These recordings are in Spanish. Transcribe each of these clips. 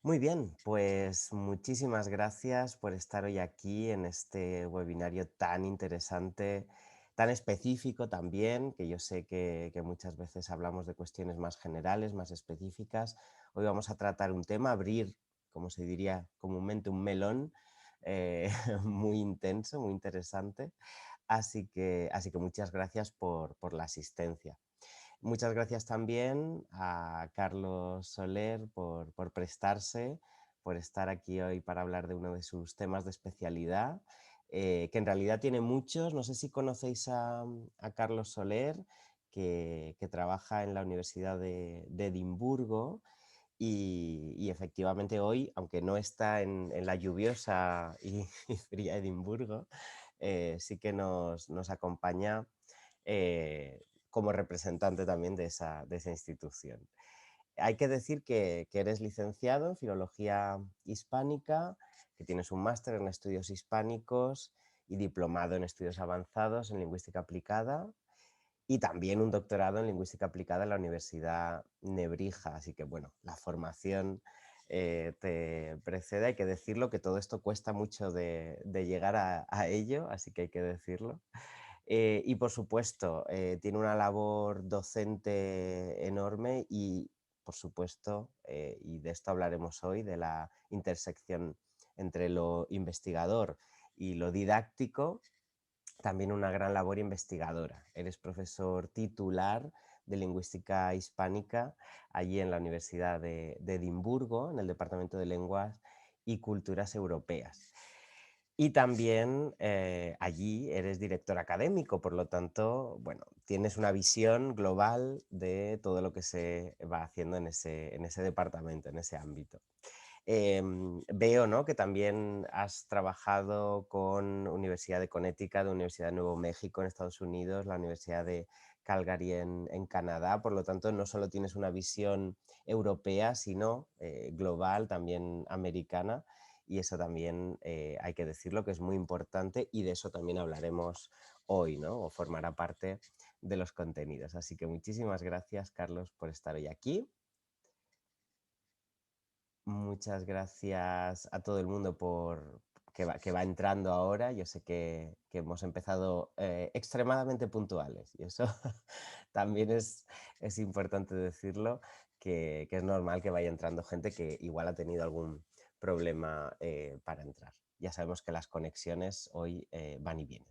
Muy bien, pues muchísimas gracias por estar hoy aquí en este webinario tan interesante, tan específico también, que yo sé que muchas veces hablamos de cuestiones más generales, más específicas. Hoy vamos a tratar un tema, abrir, como se diría comúnmente, un melón eh, muy intenso, muy interesante. Así que muchas gracias por la asistencia. Muchas gracias también a Carlos Soler por prestarse, por estar aquí hoy para hablar de uno de sus temas de especialidad, que en realidad tiene muchos. No sé si conocéis a Carlos Soler, que trabaja en la Universidad de Edimburgo y efectivamente hoy, aunque no está en la lluviosa y fría Edimburgo, sí que nos acompaña como representante también de esa institución. Hay que decir que eres licenciado en Filología Hispánica, que tienes un máster en Estudios Hispánicos y diplomado en Estudios Avanzados en Lingüística Aplicada y también un doctorado en Lingüística Aplicada en la Universidad Nebrija. Así que, bueno, la formación te precede, hay que decirlo, que todo esto cuesta mucho de llegar a ello, así que hay que decirlo. Y por supuesto, tiene una labor docente enorme y, por supuesto, y de esto hablaremos hoy, de la intersección entre lo investigador y lo didáctico, también una gran labor investigadora. Eres profesor titular de lingüística hispánica allí en la Universidad de Edimburgo, en el Departamento de Lenguas y Culturas Europeas. Y también allí eres director académico, por lo tanto, bueno, tienes una visión global de todo lo que se va haciendo en ese departamento, en ese ámbito. Veo, ¿no?, que también has trabajado con Universidad de Connecticut, la Universidad de Nuevo México en Estados Unidos, la Universidad de Calgary en Canadá, por lo tanto no solo tienes una visión europea, sino global, también americana, y eso también hay que decirlo que es muy importante y de eso también hablaremos hoy, ¿no?, o formará parte de los contenidos. Así que muchísimas gracias, Carlos, por estar hoy aquí. Muchas gracias a todo el mundo que va entrando ahora. Yo sé que hemos empezado extremadamente puntuales y eso también es importante decirlo, que es normal que vaya entrando gente que igual ha tenido algún problema para entrar. Ya sabemos que las conexiones hoy van y vienen.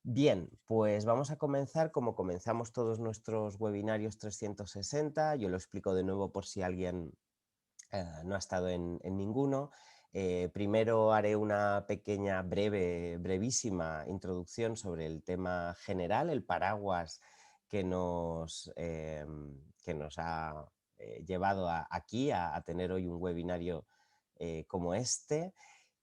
Bien, pues vamos a comenzar como comenzamos todos nuestros webinarios 360. Yo lo explico de nuevo por si alguien no ha estado en ninguno. Primero haré una pequeña, brevísima introducción sobre el tema general, el paraguas que nos ha llevado aquí a tener hoy un webinario como este.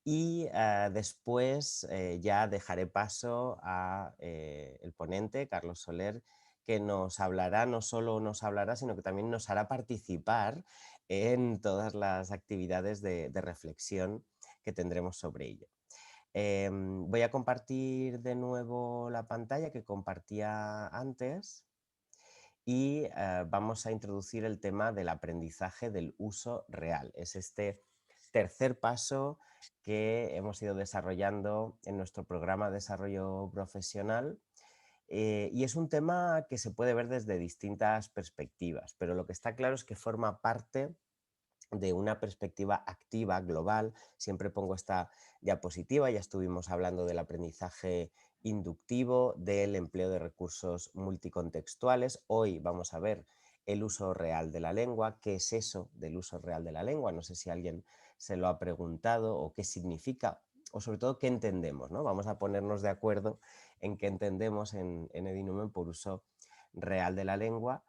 Y después ya dejaré paso a el ponente, Carlos Soler, que nos hablará, no solo nos hablará, sino que también nos hará participar en todas las actividades de reflexión que tendremos sobre ello. Voy a compartir de nuevo la pantalla que compartía antes y vamos a introducir el tema del aprendizaje del uso real. Es este tercer paso que hemos ido desarrollando en nuestro programa de desarrollo profesional y es un tema que se puede ver desde distintas perspectivas, pero lo que está claro es que forma parte de una perspectiva activa, global. Siempre pongo esta diapositiva, ya estuvimos hablando del aprendizaje inductivo, del empleo de recursos multicontextuales. Hoy vamos a ver el uso real de la lengua. ¿Qué es eso del uso real de la lengua? No sé si alguien se lo ha preguntado o qué significa o sobre todo qué entendemos, ¿no? Vamos a ponernos de acuerdo en qué entendemos en Edinumen por uso real de la lengua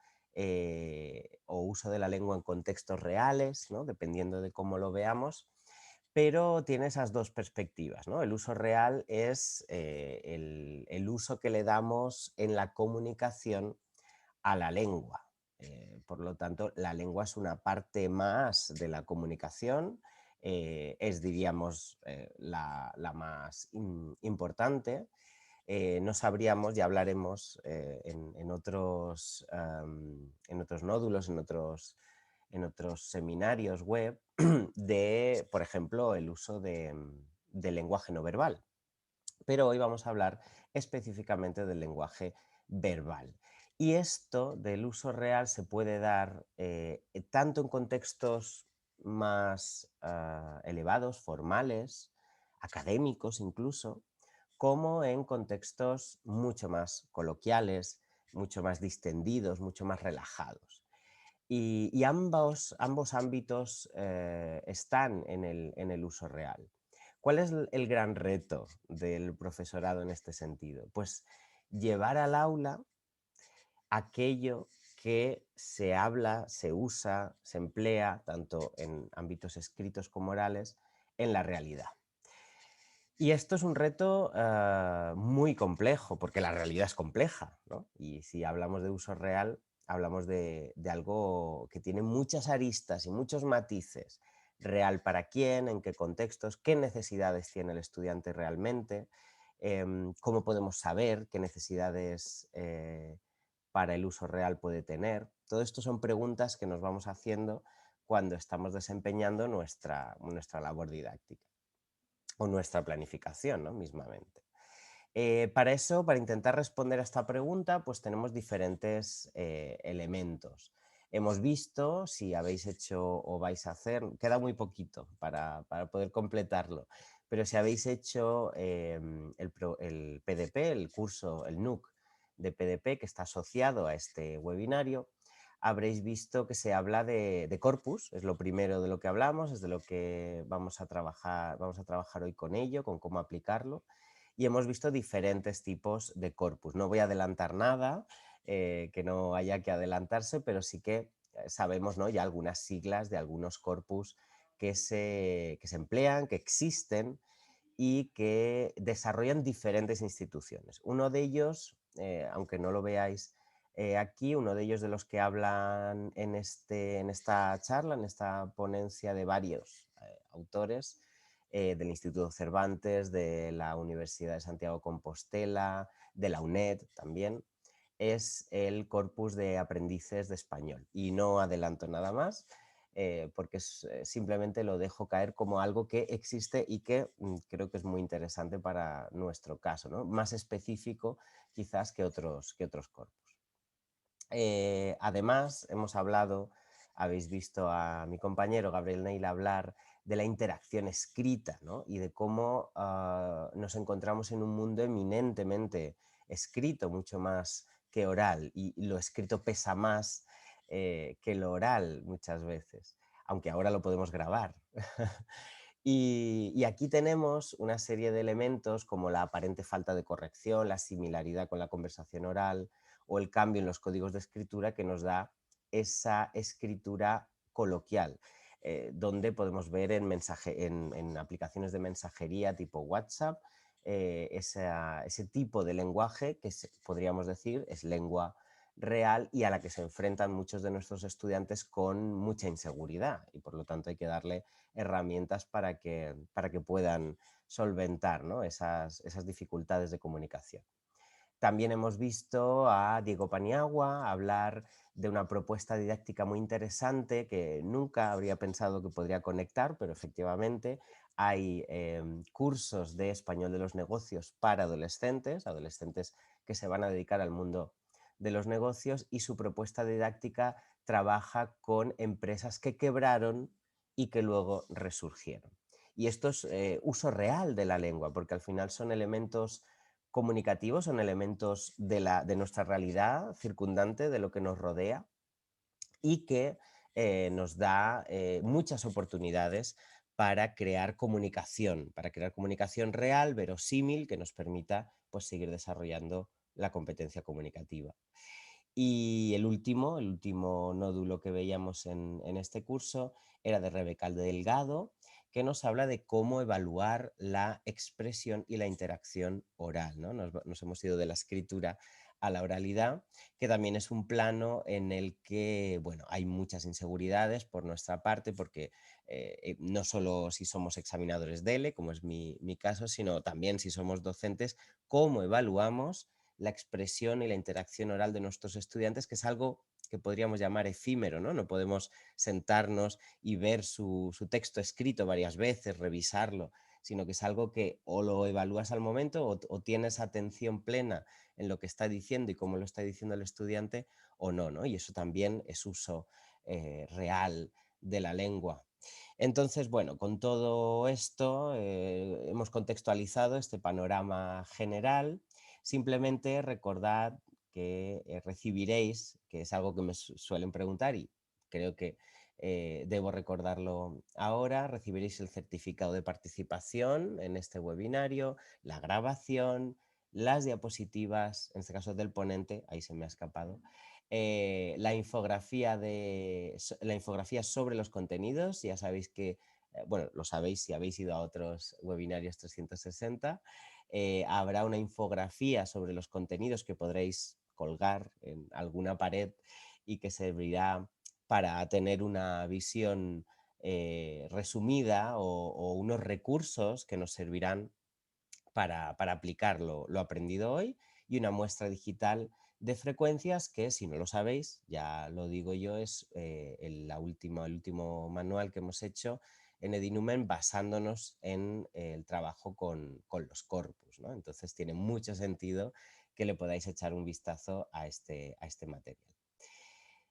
o uso de la lengua en contextos reales, ¿no?, dependiendo de cómo lo veamos, pero tiene esas dos perspectivas, ¿no? El uso real es el uso que le damos en la comunicación a la lengua. Por lo tanto, la lengua es una parte más de la comunicación, es, diríamos, la más importante. No sabríamos, ya hablaremos en otros nódulos, en otros seminarios web de, por ejemplo, el uso del lenguaje no verbal. Pero hoy vamos a hablar específicamente del lenguaje verbal. Y esto del uso real se puede dar tanto en contextos más elevados, formales, académicos incluso, como en contextos mucho más coloquiales, mucho más distendidos, mucho más relajados. Y ambos ámbitos están en el uso real. ¿Cuál es el gran reto del profesorado en este sentido? Pues llevar al aula aquello que se habla, se usa, se emplea, tanto en ámbitos escritos como orales, en la realidad. Y esto es un reto muy complejo, porque la realidad es compleja, ¿no? Y si hablamos de uso real, hablamos de algo que tiene muchas aristas y muchos matices. Real para quién, en qué contextos, qué necesidades tiene el estudiante realmente, cómo podemos saber qué necesidades para el uso real puede tener. Todo esto son preguntas que nos vamos haciendo cuando estamos desempeñando nuestra labor didáctica o nuestra planificación, ¿no? Mismamente. Para eso, para intentar responder a esta pregunta, pues tenemos diferentes elementos. Hemos visto, si habéis hecho o vais a hacer, queda muy poquito para poder completarlo, pero si habéis hecho el PDP, el curso, el NUC de PDP que está asociado a este webinario, habréis visto que se habla de corpus, es lo primero de lo que hablamos, es de lo que vamos a trabajar hoy con ello, con cómo aplicarlo, y hemos visto diferentes tipos de corpus. No voy a adelantar nada, que no haya que adelantarse, pero sí que sabemos, ¿no?, ya algunas siglas de algunos corpus que se emplean, que existen y que desarrollan diferentes instituciones. Uno de ellos, aunque no lo veáis aquí, uno de ellos de los que hablan en esta charla, en esta ponencia de varios autores, del Instituto Cervantes, de la Universidad de Santiago de Compostela, de la UNED también, es el corpus de aprendices de español. Y no adelanto nada más, porque simplemente lo dejo caer como algo que existe y que creo que es muy interesante para nuestro caso, ¿no? Más específico quizás que otros corpus. Además, habéis visto a mi compañero Gabriel Neil hablar de la interacción escrita, ¿no? Y de cómo nos encontramos en un mundo eminentemente escrito, mucho más que oral, y lo escrito pesa más que lo oral muchas veces, aunque ahora lo podemos grabar. Y aquí tenemos una serie de elementos como la aparente falta de corrección, la similaridad con la conversación oral o el cambio en los códigos de escritura que nos da esa escritura coloquial, donde podemos ver en aplicaciones de mensajería tipo WhatsApp ese tipo de lenguaje que podríamos decir es lengua real y a la que se enfrentan muchos de nuestros estudiantes con mucha inseguridad, y por lo tanto hay que darle herramientas para que puedan solventar, ¿no?, esas dificultades de comunicación. También hemos visto a Diego Paniagua hablar de una propuesta didáctica muy interesante que nunca habría pensado que podría conectar, pero efectivamente hay cursos de español de los negocios para adolescentes, adolescentes que se van a dedicar al mundo de los negocios, y su propuesta didáctica trabaja con empresas que quebraron y que luego resurgieron. Y esto es uso real de la lengua, porque al final son elementos comunicativos, son elementos de nuestra realidad circundante, de lo que nos rodea, y que nos da muchas oportunidades para crear comunicación real, verosímil, que nos permita pues, seguir desarrollando la competencia comunicativa. Y el último nódulo que veíamos en este curso era de Rebeca Delgado, que nos habla de cómo evaluar la expresión y la interacción oral, ¿no? Nos hemos ido de la escritura a la oralidad, que también es un plano en el que, bueno, hay muchas inseguridades por nuestra parte, porque no solo si somos examinadores DELE, como es mi caso, sino también si somos docentes, cómo evaluamos la expresión y la interacción oral de nuestros estudiantes, que es algo que podríamos llamar efímero, ¿no? No podemos sentarnos y ver su texto escrito varias veces, revisarlo, sino que es algo que o lo evalúas al momento o tienes atención plena en lo que está diciendo y cómo lo está diciendo el estudiante o no, ¿no? Y eso también es uso real de la lengua. Entonces, bueno, con todo esto hemos contextualizado este panorama general. Simplemente recordad que recibiréis, que es algo que me suelen preguntar y creo que debo recordarlo ahora, recibiréis el certificado de participación en este webinario, la grabación, las diapositivas, en este caso del ponente, ahí se me ha escapado, la infografía la infografía sobre los contenidos. Ya sabéis que, bueno, lo sabéis si habéis ido a otros webinarios 360, habrá una infografía sobre los contenidos que podréis colgar en alguna pared y que servirá para tener una visión resumida o unos recursos que nos servirán para aplicar lo aprendido hoy, y una muestra digital de frecuencias que, si no lo sabéis, ya lo digo yo, es el último manual que hemos hecho en Edinumen basándonos en el trabajo con los corpus, ¿no? Entonces tiene mucho sentido que le podáis echar un vistazo a este material.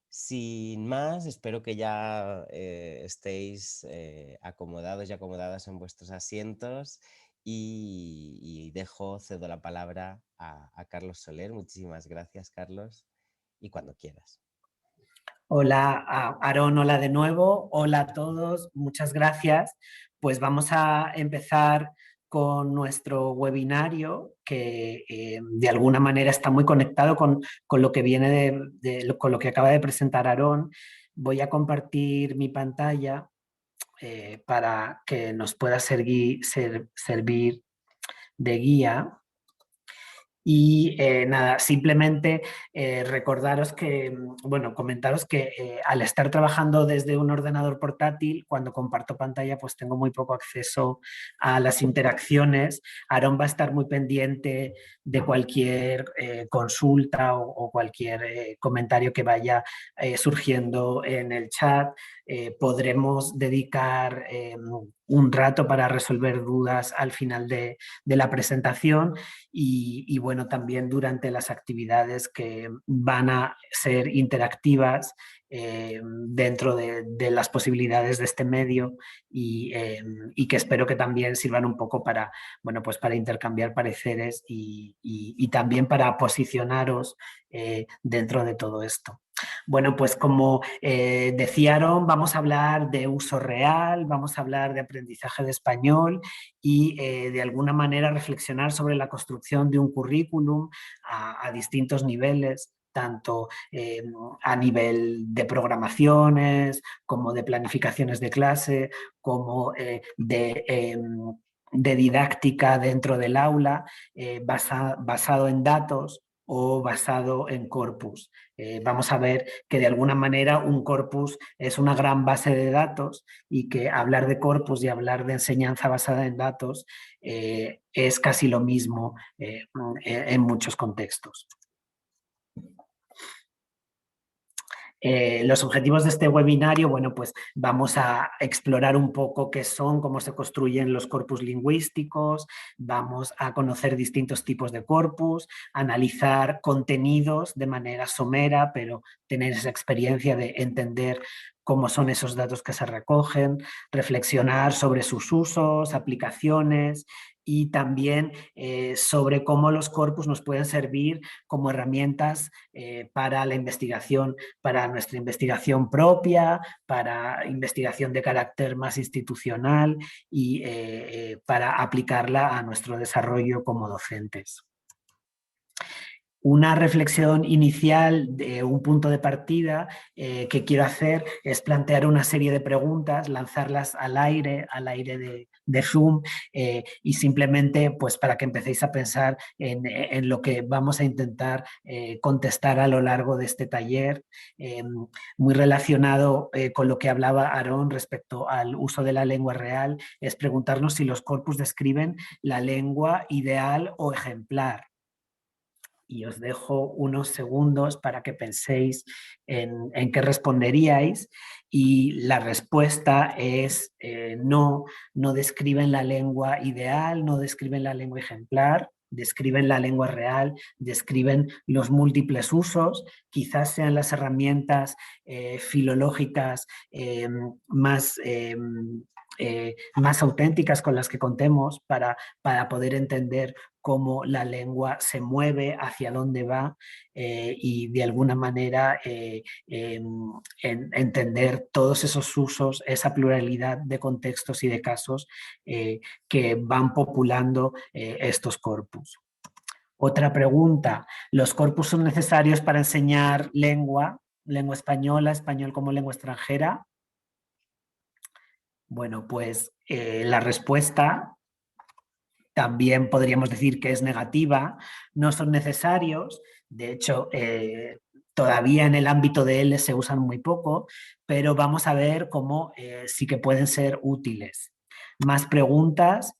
Sin más, espero que ya estéis acomodados y acomodadas en vuestros asientos y cedo la palabra a Carlos Soler. Muchísimas gracias, Carlos, y cuando quieras. Hola, Aarón, hola de nuevo. Hola a todos, muchas gracias. Pues vamos a empezar con nuestro webinario que de alguna manera está muy conectado con lo que viene con lo que acaba de presentar Aarón. Voy a compartir mi pantalla para que nos pueda servir de guía. Y nada, simplemente recordaros que, bueno, comentaros que al estar trabajando desde un ordenador portátil, cuando comparto pantalla, pues tengo muy poco acceso a las interacciones. Aarón va a estar muy pendiente de cualquier consulta o cualquier comentario que vaya surgiendo en el chat. Podremos dedicar un rato para resolver dudas al final de la presentación y bueno, también durante las actividades que van a ser interactivas dentro de las posibilidades de este medio y que espero que también sirvan un poco para, bueno, pues para intercambiar pareceres y también para posicionaros dentro de todo esto. Bueno, pues como decía Aaron, vamos a hablar de uso real, vamos a hablar de aprendizaje de español y de alguna manera reflexionar sobre la construcción de un currículum a distintos niveles, tanto a nivel de programaciones, como de planificaciones de clase, como de didáctica dentro del aula, basado en datos o basado en corpus. Vamos a ver que de alguna manera un corpus es una gran base de datos y que hablar de corpus y hablar de enseñanza basada en datos es casi lo mismo en muchos contextos. Los objetivos de este webinario, bueno, pues vamos a explorar un poco qué son, cómo se construyen los corpus lingüísticos, vamos a conocer distintos tipos de corpus, analizar contenidos de manera somera, pero tener esa experiencia de entender cómo son esos datos que se recogen, reflexionar sobre sus usos, aplicaciones y también sobre cómo los corpus nos pueden servir como herramientas para la investigación, para nuestra investigación propia, para investigación de carácter más institucional y para aplicarla a nuestro desarrollo como docentes. Una reflexión inicial, de un punto de partida que quiero hacer es plantear una serie de preguntas, lanzarlas al aire de Zoom y simplemente pues para que empecéis a pensar en lo que vamos a intentar contestar a lo largo de este taller, muy relacionado con lo que hablaba Aarón respecto al uso de la lengua real, es preguntarnos si los corpus describen la lengua ideal o ejemplar. y os dejo unos segundos para que penséis en qué responderíais, y la respuesta es no, no describen la lengua ideal, no describen la lengua ejemplar, describen la lengua real, describen los múltiples usos, quizás sean las herramientas filológicas más... más auténticas con las que contemos para poder entender cómo la lengua se mueve, hacia dónde va, y de alguna manera entender todos esos usos, esa pluralidad de contextos y de casos que van populando estos corpus. Otra pregunta, ¿los corpus son necesarios para enseñar lengua, lengua española, español como lengua extranjera? Bueno, pues la respuesta también podríamos decir que es negativa, no son necesarios, de hecho todavía en el ámbito de L se usan muy poco, pero vamos a ver cómo sí que pueden ser útiles. Más preguntas.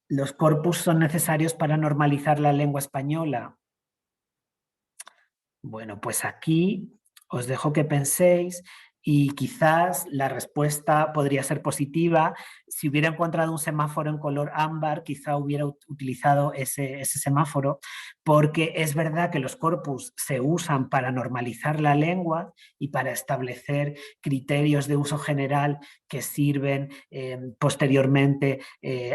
¿Los corpus son necesarios para normalizar la lengua española? Bueno, pues aquí os dejo que penséis, y quizás la respuesta podría ser positiva. Si hubiera encontrado un semáforo en color ámbar, quizá hubiera utilizado ese semáforo, porque es verdad que los corpus se usan para normalizar la lengua y para establecer criterios de uso general que sirven posteriormente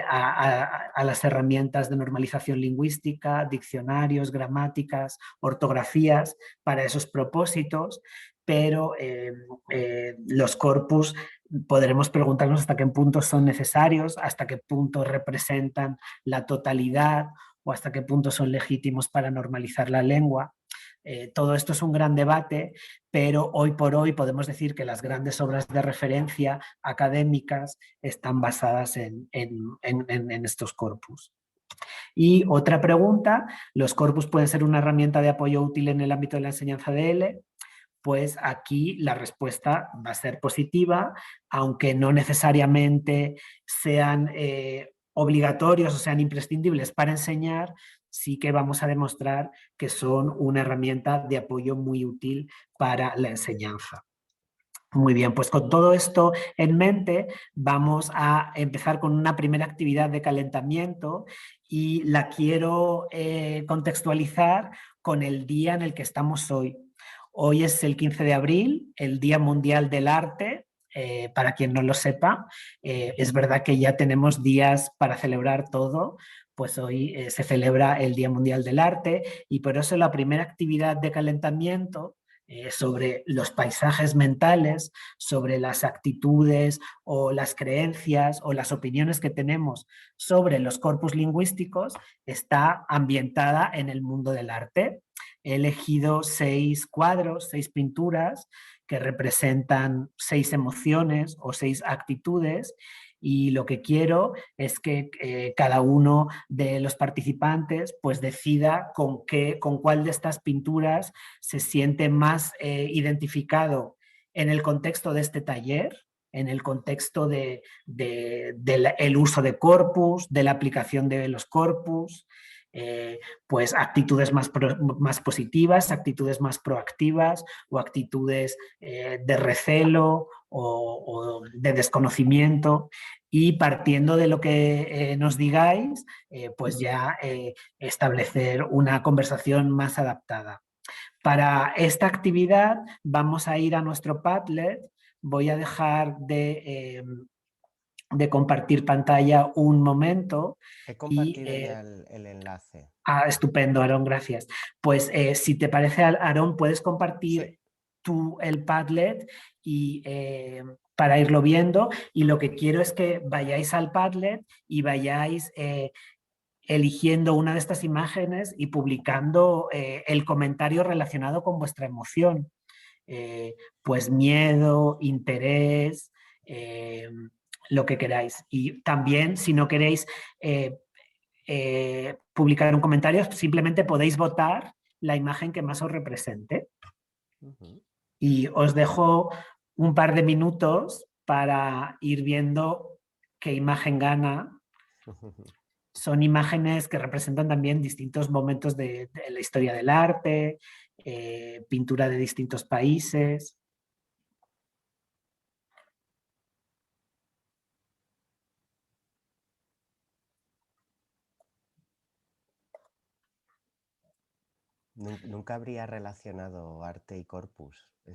a las herramientas de normalización lingüística, diccionarios, gramáticas, ortografías, para esos propósitos, pero los corpus podremos preguntarnos hasta qué punto son necesarios, hasta qué punto representan la totalidad o hasta qué punto son legítimos para normalizar la lengua. Todo esto es un gran debate, pero hoy por hoy podemos decir que las grandes obras de referencia académicas están basadas en estos corpus. Y otra pregunta, ¿los corpus pueden ser una herramienta de apoyo útil en el ámbito de la enseñanza de L? Pues aquí la respuesta va a ser positiva, aunque no necesariamente sean obligatorios o sean imprescindibles para enseñar, sí que vamos a demostrar que son una herramienta de apoyo muy útil para la enseñanza. Muy bien, pues con todo esto en mente vamos a empezar con una primera actividad de calentamiento, y la quiero contextualizar con el día en el que estamos hoy. Hoy es el 15 de abril, el Día Mundial del Arte. Para quien no lo sepa, es verdad que ya tenemos días para celebrar todo, pues hoy se celebra el Día Mundial del Arte, y por eso la primera actividad de calentamiento sobre los paisajes mentales, sobre las actitudes o las creencias o las opiniones que tenemos sobre los corpus lingüísticos, está ambientada en el mundo del arte. He elegido 6 cuadros, 6 pinturas que representan 6 emociones o 6 actitudes, y lo que quiero es que cada uno de los participantes pues decida con cuál de estas pinturas se siente más identificado en el contexto de este taller, en el contexto del uso de corpus, de la aplicación de los corpus, pues actitudes más positivas, actitudes más proactivas o actitudes de recelo o de desconocimiento. Y partiendo de lo que nos digáis, pues ya establecer una conversación más adaptada. Para esta actividad vamos a ir a nuestro Padlet. Voy a dejar de compartir pantalla un momento. He Y compartido ya el enlace. estupendo, Aarón, gracias. Pues si te parece, Aarón, puedes Sí. compartir tú el Padlet y para irlo viendo, y lo que quiero es que vayáis al Padlet y vayáis eligiendo una de estas imágenes y publicando el comentario relacionado con vuestra emoción. Pues miedo, interés, lo que queráis. Y también, si no queréis publicar un comentario, simplemente podéis votar la imagen que más os represente. Ujú. Y os dejo un par de minutos para ir viendo qué imagen gana. Son imágenes que representan también distintos momentos de la historia del arte, pintura de distintos países. Nunca habría relacionado arte y corpus. Me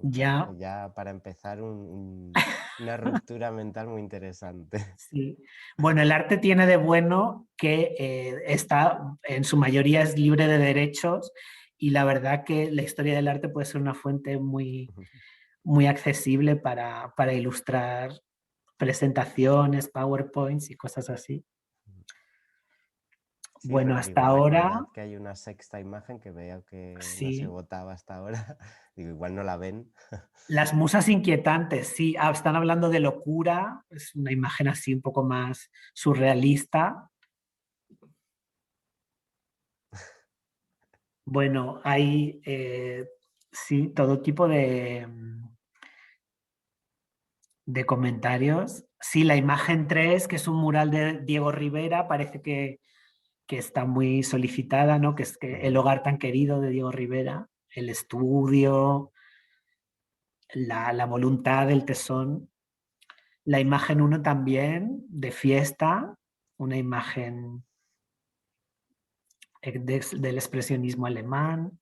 Ya, parece ya para empezar una ruptura mental muy interesante. sí. Bueno, el arte tiene de bueno que está, en su mayoría es libre de derechos y la verdad que la historia del arte puede ser una fuente muy, muy accesible para ilustrar presentaciones, PowerPoints y cosas así. Sí, Bueno, hasta digo, ahora recordad que hay una sexta imagen que veo que no se sí. votaba hasta ahora. Digo, igual no la ven. Las musas inquietantes, sí, están hablando de locura, es una imagen así un poco más surrealista. Bueno, hay sí, todo tipo de comentarios. Sí, la imagen 3 que es un mural de Diego Rivera, parece que está muy solicitada, ¿no? Que es que el hogar tan querido de Diego Rivera, el estudio, la voluntad del tesón. La imagen 1 también, de fiesta, una imagen del expresionismo alemán,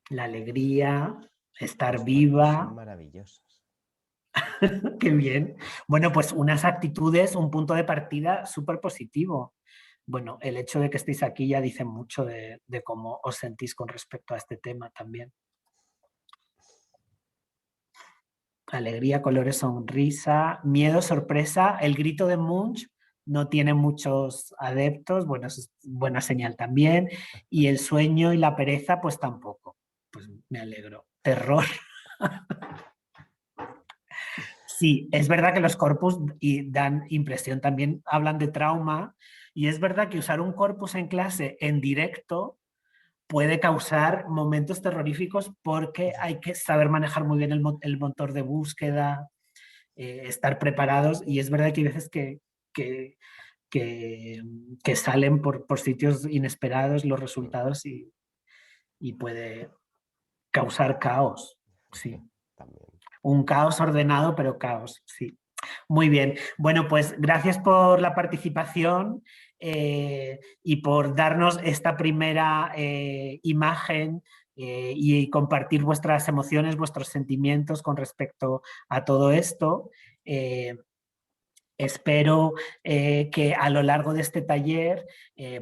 la alegría, estar Los corpus son viva, maravillosos. qué bien. Bueno, pues unas actitudes, un punto de partida súper positivo. Bueno, el hecho de que estéis aquí ya dice mucho de cómo os sentís con respecto a este tema también. Alegría, colores, sonrisa, miedo, sorpresa. El grito de Munch no tiene muchos adeptos, bueno, eso es buena señal también. Y el sueño y la pereza, pues tampoco. Pues me alegro. Terror. Sí, es verdad que los corpus dan impresión, también hablan de trauma. Y es verdad que usar un corpus en clase en directo puede causar momentos terroríficos porque hay que saber manejar muy bien el motor de búsqueda, estar preparados y es verdad que hay veces que, que, que salen por sitios inesperados los resultados y puede causar caos, sí. También. Un caos ordenado, pero caos, sí. Muy bien. Bueno, pues gracias por la participación y por darnos esta primera imagen y compartir vuestras emociones, vuestros sentimientos con respecto a todo esto. Espero que a lo largo de este taller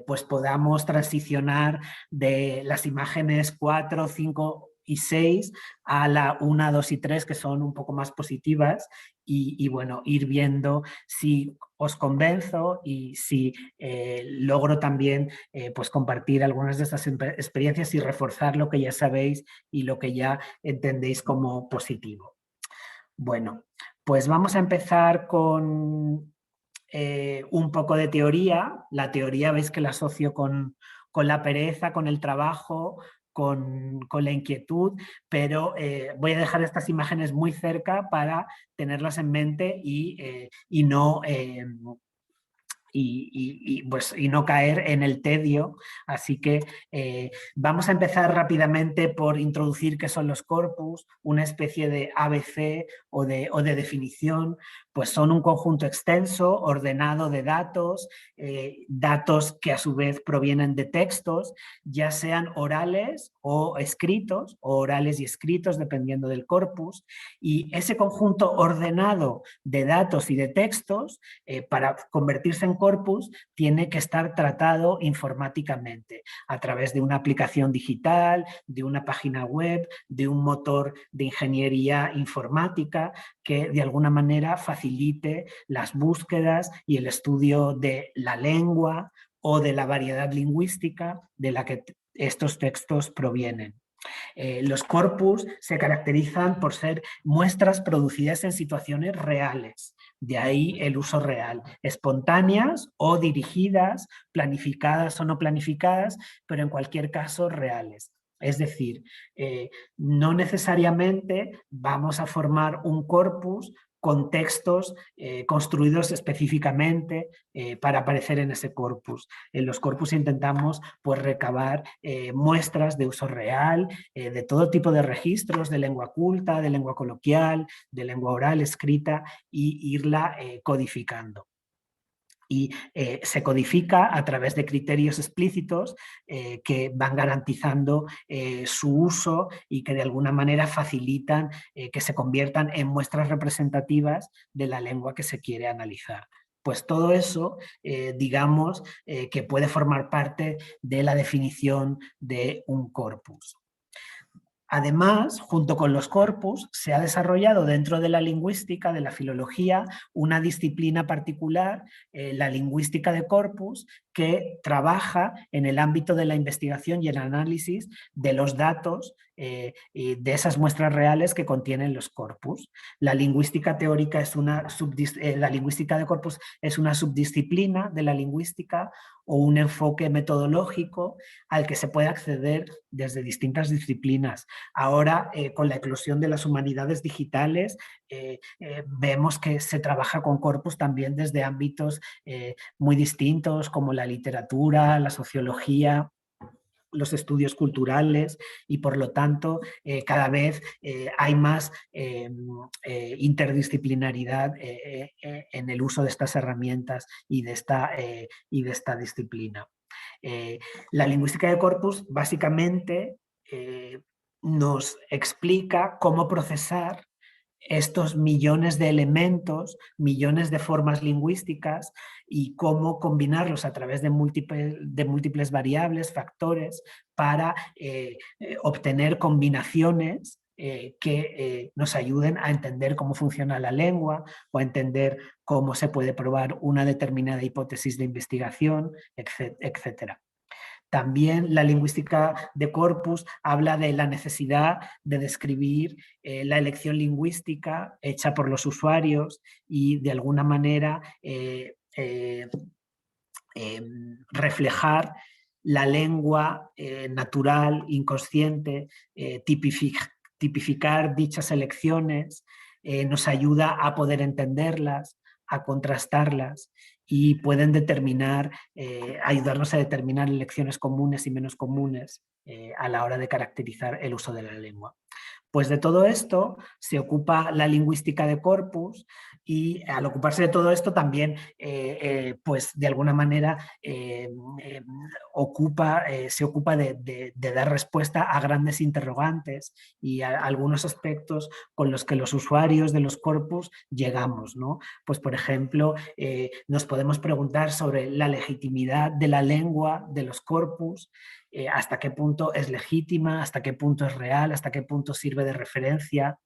pues podamos transicionar de las imágenes 4, 5 y 6 a la 1, 2 y 3 que son un poco más positivas y bueno, ir viendo si os convenzo y si logro también pues compartir algunas de estas experiencias y reforzar lo que ya sabéis y lo que ya entendéis como positivo. Bueno, pues vamos a empezar con un poco de teoría. La teoría veis que la asocio con la pereza, con el trabajo, con la inquietud, pero voy a dejar estas imágenes muy cerca para tenerlas en mente y no pues, y no caer en el tedio. Así que vamos a empezar rápidamente por introducir qué son los corpus, una especie de ABC o de definición. Pues son un conjunto extenso, ordenado de datos, datos que a su vez provienen de textos, ya sean orales o escritos, o orales y escritos, dependiendo del corpus. Y ese conjunto ordenado de datos y de textos para convertirse en corpus tiene que estar tratado informáticamente a través de una aplicación digital, de una página web, de un motor de ingeniería informática que de alguna manera facilite las búsquedas y el estudio de la lengua o de la variedad lingüística de la que estos textos provienen. Los corpus se caracterizan por ser muestras producidas en situaciones reales, de ahí el uso real, espontáneas o dirigidas, planificadas o no planificadas, pero en cualquier caso reales. Es decir, no necesariamente vamos a formar un corpus contextos construidos específicamente para aparecer en ese corpus. En los corpus intentamos pues, recabar muestras de uso real, de todo tipo de registros, de lengua culta, de lengua coloquial, de lengua oral, escrita, y irla codificando. Y se codifica a través de criterios explícitos que van garantizando su uso y que de alguna manera facilitan que se conviertan en muestras representativas de la lengua que se quiere analizar. Pues todo eso, digamos, que puede formar parte de la definición de un corpus. Además, junto con los corpus, se ha desarrollado dentro de la lingüística, de la filología, una disciplina particular, la lingüística de corpus, que trabaja en el ámbito de la investigación y el análisis de los datos y de esas muestras reales que contienen los corpus. La lingüística teórica es la lingüística de corpus es una subdisciplina de la lingüística o un enfoque metodológico al que se puede acceder desde distintas disciplinas. Ahora, con la eclosión de las humanidades digitales, vemos que se trabaja con corpus también desde ámbitos muy distintos, como la literatura, la sociología, los estudios culturales, y por lo tanto cada vez hay más interdisciplinaridad en el uso de estas herramientas y de esta disciplina. La lingüística de corpus básicamente nos explica cómo procesar estos millones de elementos, millones de formas lingüísticas y cómo combinarlos a través de múltiples variables, factores, para obtener combinaciones que nos ayuden a entender cómo funciona la lengua o a entender cómo se puede probar una determinada hipótesis de investigación, etcétera. También la lingüística de corpus habla de la necesidad de describir la elección lingüística hecha por los usuarios y de alguna manera reflejar la lengua natural, inconsciente, tipificar dichas elecciones, nos ayuda a poder entenderlas, a contrastarlas, y pueden ayudarnos a determinar elecciones comunes y menos comunes a la hora de caracterizar el uso de la lengua. Pues de todo esto se ocupa la lingüística de corpus, y al ocuparse de todo esto también, pues de alguna manera se ocupa de dar respuesta a grandes interrogantes y a algunos aspectos con los que los usuarios de los corpus llegamos, ¿no? Pues por ejemplo, nos podemos preguntar sobre la legitimidad de la lengua de los corpus, hasta qué punto es legítima, hasta qué punto es real, hasta qué punto sirve de referencia,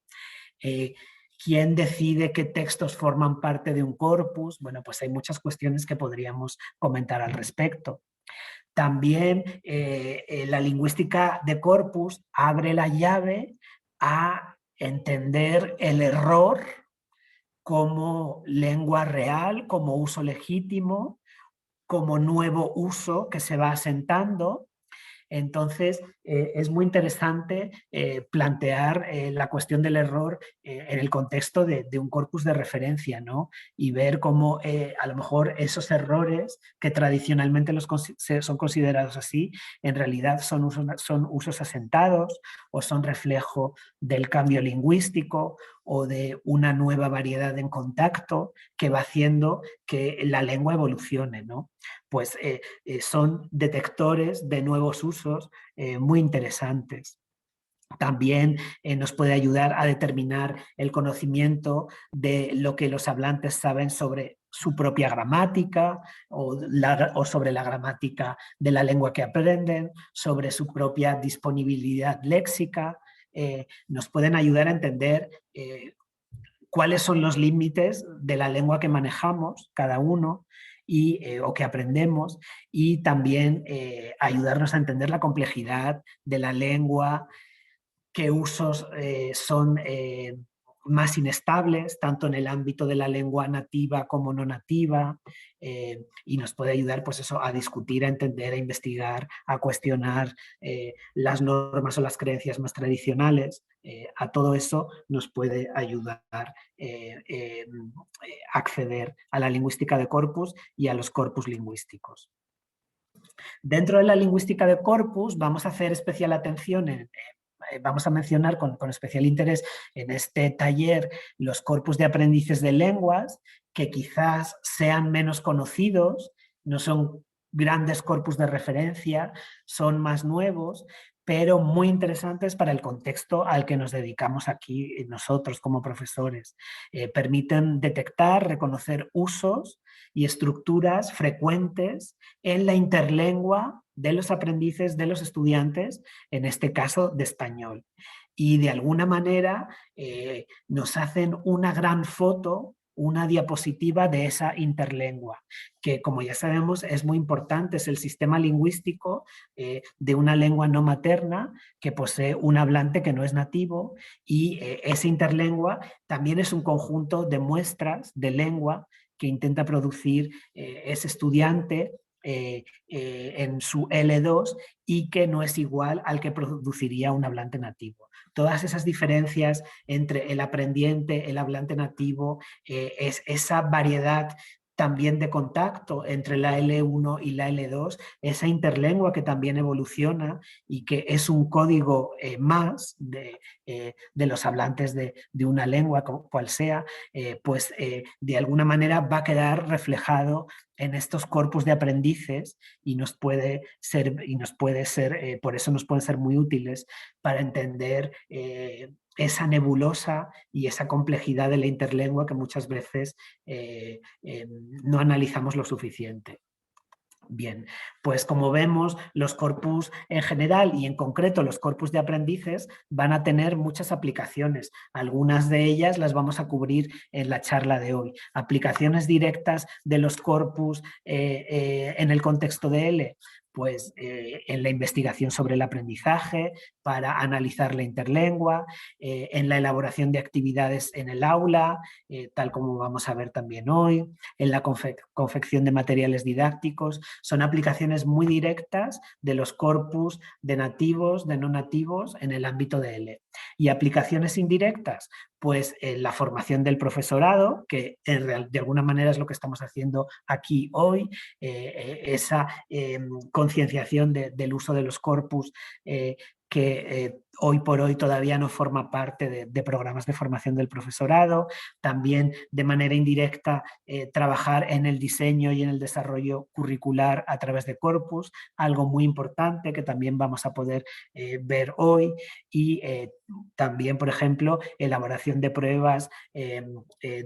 quién decide qué textos forman parte de un corpus. Bueno, pues hay muchas cuestiones que podríamos comentar al respecto. También la lingüística de corpus abre la llave a entender el error como lengua real, como uso legítimo, como nuevo uso que se va asentando. Entonces, es muy interesante plantear la cuestión del error en el contexto de un corpus de referencia, ¿no? Y ver cómo a lo mejor esos errores que tradicionalmente son considerados así, en realidad son usos asentados o son reflejo del cambio lingüístico o de una nueva variedad en contacto que va haciendo que la lengua evolucione, ¿no? Pues son detectores de nuevos usos muy interesantes. También nos puede ayudar a determinar el conocimiento de lo que los hablantes saben sobre su propia gramática o sobre la gramática de la lengua que aprenden, sobre su propia disponibilidad léxica. Nos pueden ayudar a entender cuáles son los límites de la lengua que manejamos, cada uno, o que aprendemos, y también ayudarnos a entender la complejidad de la lengua, qué usos son más inestables, tanto en el ámbito de la lengua nativa como no nativa, y nos puede ayudar pues eso, a discutir, a entender, a investigar, a cuestionar las normas o las creencias más tradicionales. A todo eso nos puede ayudar acceder a la lingüística de corpus y a los corpus lingüísticos. Dentro de la lingüística de corpus vamos a hacer especial atención vamos a mencionar con especial interés en este taller los corpus de aprendices de lenguas, que quizás sean menos conocidos, no son grandes corpus de referencia, son más nuevos, pero muy interesantes para el contexto al que nos dedicamos aquí nosotros como profesores. Permiten detectar, reconocer usos y estructuras frecuentes en la interlengua de los aprendices, de los estudiantes, en este caso de español. Y de alguna manera nos hacen una gran foto, una diapositiva de esa interlengua, que como ya sabemos es muy importante, es el sistema lingüístico de una lengua no materna que posee un hablante que no es nativo, y esa interlengua también es un conjunto de muestras de lengua que intenta producir ese estudiante en su L2 y que no es igual al que produciría un hablante nativo. Todas esas diferencias entre el aprendiente, el hablante nativo, es esa variedad también de contacto entre la L1 y la L2, esa interlengua que también evoluciona y que es un código más de los hablantes de una lengua, cual sea, pues de alguna manera va a quedar reflejado en estos corpus de aprendices y nos puede ser, por eso nos pueden ser muy útiles para entender esa nebulosa y esa complejidad de la interlengua que muchas veces no analizamos lo suficiente. Bien, pues como vemos, los corpus en general y en concreto los corpus de aprendices van a tener muchas aplicaciones. Algunas de ellas las vamos a cubrir en la charla de hoy. Aplicaciones directas de los corpus en el contexto de L, pues en la investigación sobre el aprendizaje, para analizar la interlengua, en la elaboración de actividades en el aula, tal como vamos a ver también hoy, en la confección de materiales didácticos. Son aplicaciones muy directas de los corpus de nativos, de no nativos en el ámbito de L. Y aplicaciones indirectas, pues en la formación del profesorado, que de alguna manera es lo que estamos haciendo aquí hoy, esa concienciación del uso de los corpus que hoy por hoy todavía no forma parte de programas de formación del profesorado. También de manera indirecta trabajar en el diseño y en el desarrollo curricular a través de corpus, algo muy importante que también vamos a poder ver hoy. Y también, por ejemplo, elaboración de pruebas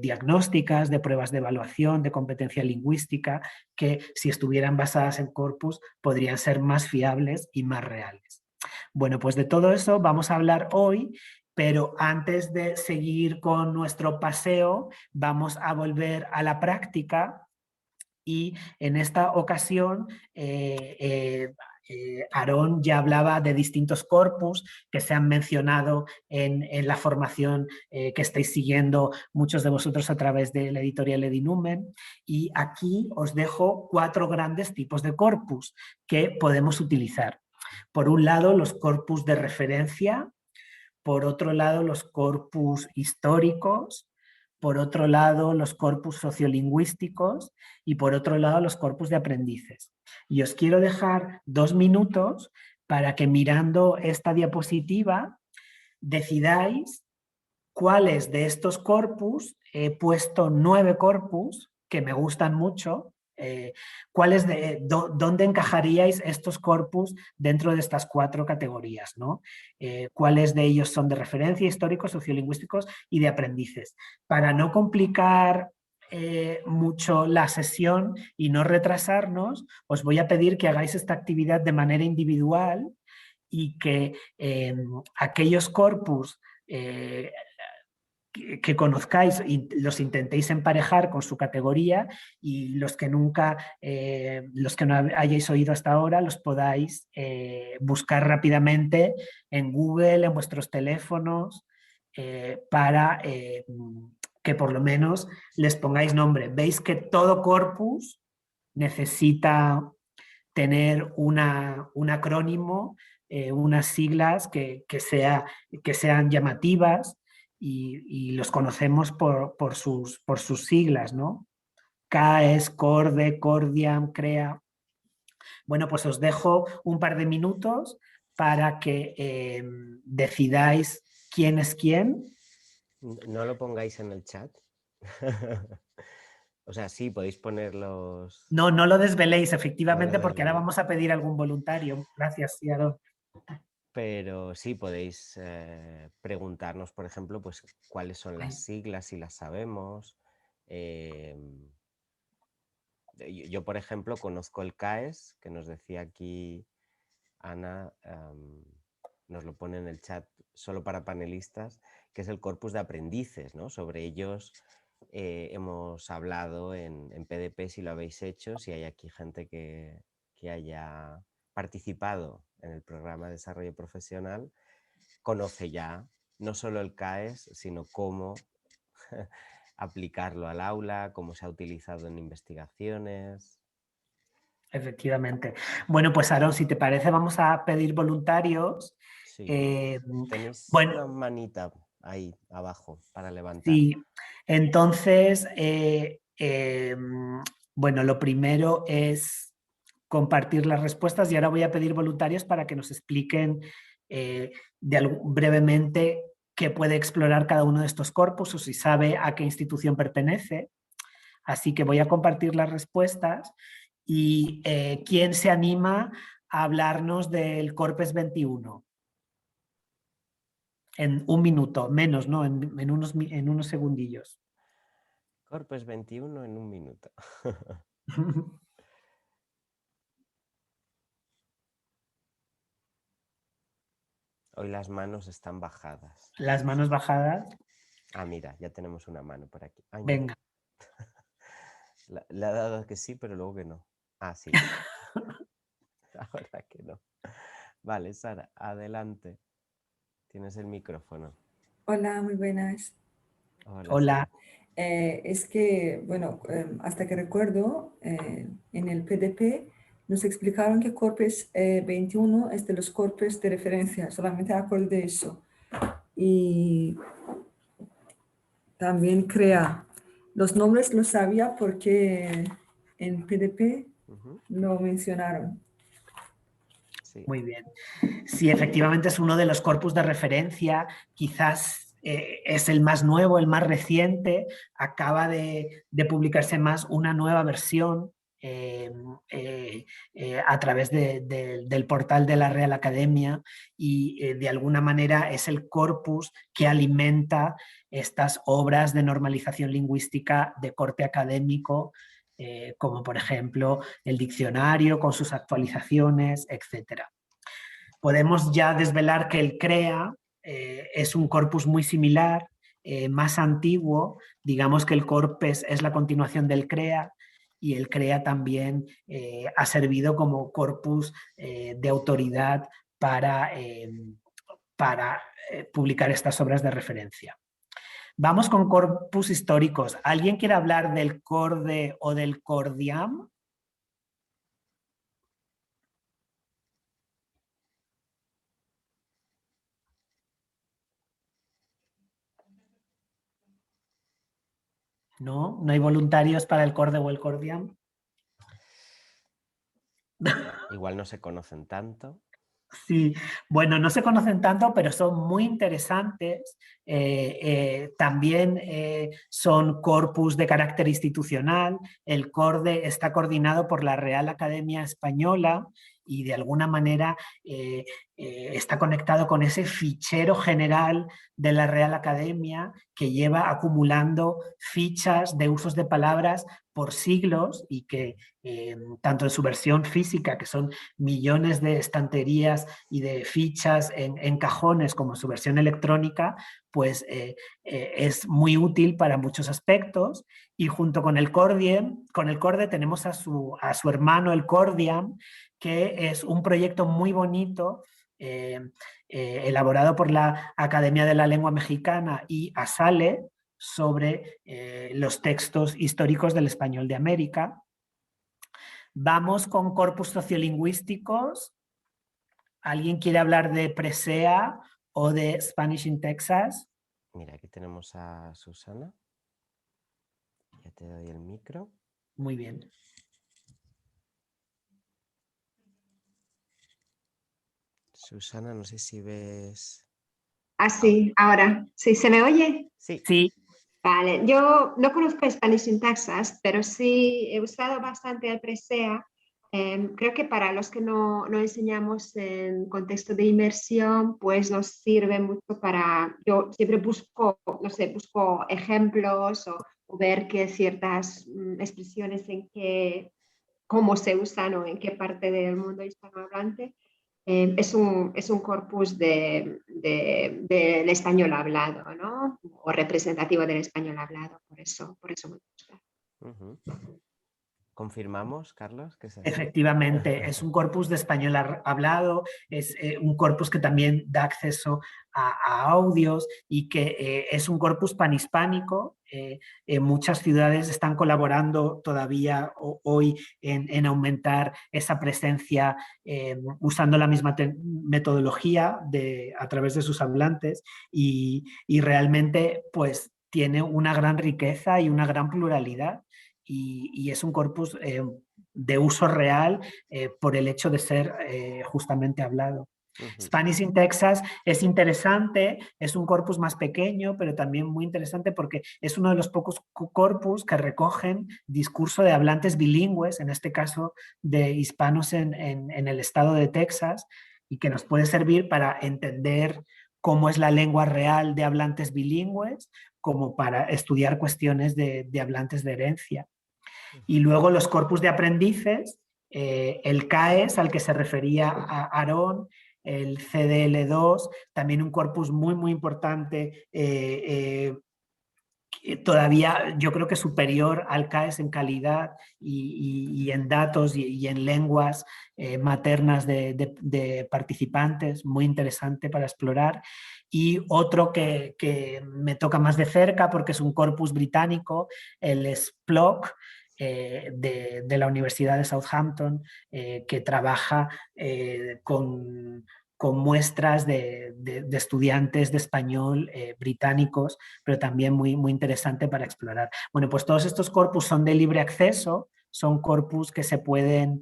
diagnósticas, de pruebas de evaluación, de competencia lingüística, que si estuvieran basadas en corpus podrían ser más fiables y más reales. Bueno, pues de todo eso vamos a hablar hoy, pero antes de seguir con nuestro paseo, vamos a volver a la práctica y en esta ocasión Aarón ya hablaba de distintos corpus que se han mencionado en la formación que estáis siguiendo muchos de vosotros a través de la editorial Edinumen, y aquí os dejo 4 grandes tipos de corpus que podemos utilizar. Por un lado, los corpus de referencia, por otro lado, los corpus históricos, por otro lado, los corpus sociolingüísticos y por otro lado, los corpus de aprendices. Y os quiero dejar 2 minutos para que mirando esta diapositiva decidáis cuáles de estos corpus, he puesto 9 corpus que me gustan mucho, ¿dónde encajaríais estos corpus dentro de estas 4 categorías, ¿no? ¿Cuáles de ellos son de referencia, históricos, sociolingüísticos y de aprendices? Para no complicar mucho la sesión y no retrasarnos, os voy a pedir que hagáis esta actividad de manera individual y que aquellos corpus que conozcáis y los intentéis emparejar con su categoría, y los que nunca, los que no hayáis oído hasta ahora, los podáis buscar rápidamente en Google, en vuestros teléfonos, para que por lo menos les pongáis nombre. Veis que todo corpus necesita tener un acrónimo, unas siglas que sean llamativas y los conocemos por sus siglas, ¿no? CAES, CORDE, CORDIAM, CREA. Bueno, pues os dejo un par de minutos para que decidáis quién es quién. No lo pongáis en el chat. O sea, sí, podéis ponerlos. No, no lo desveléis, No lo efectivamente, porque ahora desveléis. vamos a pedir algún voluntario. Gracias, Ciaro. Pero sí, podéis preguntarnos, por ejemplo, pues cuáles son las siglas, si las sabemos. Yo, por ejemplo, conozco el CAES, que nos decía aquí Ana, nos lo pone en el chat solo para panelistas, que es el corpus de aprendices, ¿no? Sobre ellos hemos hablado en PDP, si lo habéis hecho, si hay aquí gente que haya participado en el programa de desarrollo profesional, conoce ya no solo el CAES, sino cómo aplicarlo al aula, cómo se ha utilizado en investigaciones. Efectivamente. Bueno, pues Aaron, si te parece, vamos a pedir voluntarios. Sí. Tenéis una Bueno, manita ahí abajo para levantar. sí. Entonces, bueno, lo primero es compartir las respuestas y ahora voy a pedir voluntarios para que nos expliquen brevemente qué puede explorar cada uno de estos corpus o si sabe a qué institución pertenece. Así que voy a compartir las respuestas y ¿quién se anima a hablarnos del Corpus 21? En un minuto, menos, ¿no? En unos segundillos. Corpus 21 en un minuto. Hoy las manos están bajadas. Las manos bajadas. Ah, mira, ya tenemos una mano por aquí. Ay, no. Venga. Le ha dado que sí, pero luego que no. Ah, sí. Ahora que no. Vale, Sara, adelante. Tienes el micrófono. Hola, muy buenas. Hola, Hola. Sara. Es que, bueno, hasta que recuerdo, en el PDP nos explicaron que Corpus 21 es de los corpus de referencia, solamente acuerdo de eso. Y también CREA. Los nombres los sabía porque en PDP lo mencionaron. Sí. Muy bien. Sí, efectivamente es uno de los corpus de referencia, quizás es el más nuevo, el más reciente, acaba de publicarse más una nueva versión a través del portal de la Real Academia y de alguna manera es el corpus que alimenta estas obras de normalización lingüística de corte académico, como por ejemplo el diccionario con sus actualizaciones, etcétera. Podemos ya desvelar que el CREA es un corpus muy similar, más antiguo. Digamos que el corpus es la continuación del CREA y el CREA también ha servido como corpus de autoridad para publicar estas obras de referencia. Vamos con corpus históricos. ¿Alguien quiere hablar del CORDE o del CORDIAM? ¿No? ¿No hay voluntarios para el CORDE o el CORDIAM? Igual no se conocen tanto. Sí, bueno, no se conocen tanto, pero son muy interesantes. También son corpus de carácter institucional. El CORDE está coordinado por la Real Academia Española y de alguna manera está conectado con ese fichero general de la Real Academia que lleva acumulando fichas de usos de palabras por siglos y que tanto en su versión física, que son millones de estanterías y de fichas en cajones, como en su versión electrónica, pues es muy útil para muchos aspectos. Y junto con el CORDE tenemos a su hermano, el CORDIAM, que es un proyecto muy bonito elaborado por la Academia de la Lengua Mexicana y ASALE sobre los textos históricos del español de América. Vamos con corpus sociolingüísticos. ¿Alguien quiere hablar de Presea o de Spanish in Texas? Mira, aquí tenemos a Susana. Ya te doy el micro. Muy bien. Susana, no sé si ves... Ah, sí, ahora. ¿Sí se me oye? Sí. Sí. Vale, yo no conozco Spanish in Texas, pero sí he usado bastante el Presea. Creo que para los que no enseñamos en contexto de inmersión, pues nos sirve mucho para... Yo siempre busco, no sé, busco ejemplos o ver que ciertas expresiones en qué, cómo se usan o en qué parte del mundo hispanohablante. Es un corpus del español hablado, ¿no? O representativo del español hablado, por eso me gusta. Uh-huh. ¿Confirmamos, Carlos, que es así? Efectivamente, es un corpus de español hablado, es un corpus que también da acceso a audios y que es un corpus panhispánico. Muchas ciudades están colaborando todavía hoy en aumentar esa presencia usando la misma metodología a través de sus hablantes y realmente pues tiene una gran riqueza y una gran pluralidad y es un corpus de uso real por el hecho de ser justamente hablado. Spanish in Texas es interesante, es un corpus más pequeño, pero también muy interesante porque es uno de los pocos corpus que recogen discurso de hablantes bilingües, en este caso de hispanos en el estado de Texas, y que nos puede servir para entender cómo es la lengua real de hablantes bilingües, como para estudiar cuestiones de hablantes de herencia. Y luego los corpus de aprendices, el CAES al que se refería a Aarón, el CDL2, también un corpus muy importante, todavía yo creo que superior al CAES en calidad y en datos y en lenguas maternas de participantes, muy interesante para explorar. Y otro que me toca más de cerca porque es un corpus británico, el SPLOC, de la Universidad de Southampton, que trabaja con muestras de estudiantes de español británicos, pero también muy interesante para explorar. Bueno, pues todos estos corpus son de libre acceso, son corpus que se pueden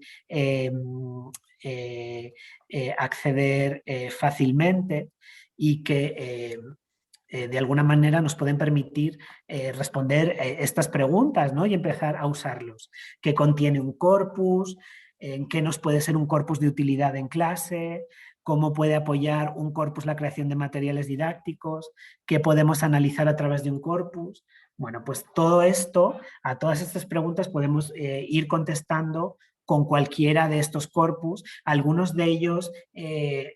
acceder fácilmente y que de alguna manera nos pueden permitir responder estas preguntas, ¿no? Y empezar a usarlos. ¿Qué contiene un corpus? ¿En qué nos puede ser un corpus de utilidad en clase? ¿Cómo puede apoyar un corpus la creación de materiales didácticos? ¿Qué podemos analizar a través de un corpus? Bueno, pues todo esto, a todas estas preguntas podemos ir contestando con cualquiera de estos corpus. Algunos de ellos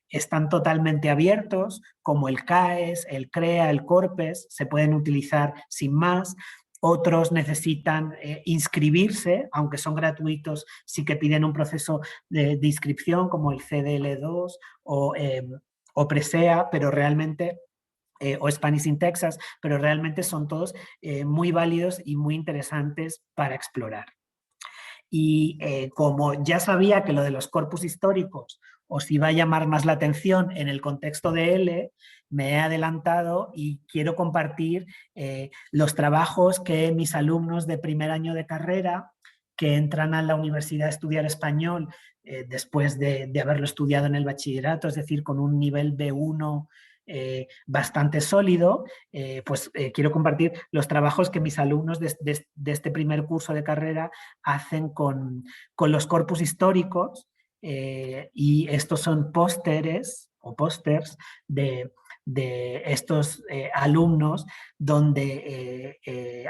están totalmente abiertos, como el CAES, el CREA, el CORPES, se pueden utilizar sin más. Otros necesitan inscribirse, aunque son gratuitos, sí que piden un proceso de inscripción como el CDL2 o Presea, pero realmente, o Spanish in Texas, pero realmente son todos muy válidos y muy interesantes para explorar. Y como ya sabía que lo de los corpus históricos os iba a llamar más la atención en el contexto de L, me he adelantado y quiero compartir los trabajos que mis alumnos de primer año de carrera que entran a la universidad a estudiar español después de haberlo estudiado en el bachillerato, es decir, con un nivel B1 bastante sólido, pues quiero compartir los trabajos que mis alumnos de este primer curso de carrera hacen con los corpus históricos y estos son pósters o pósters de estos alumnos donde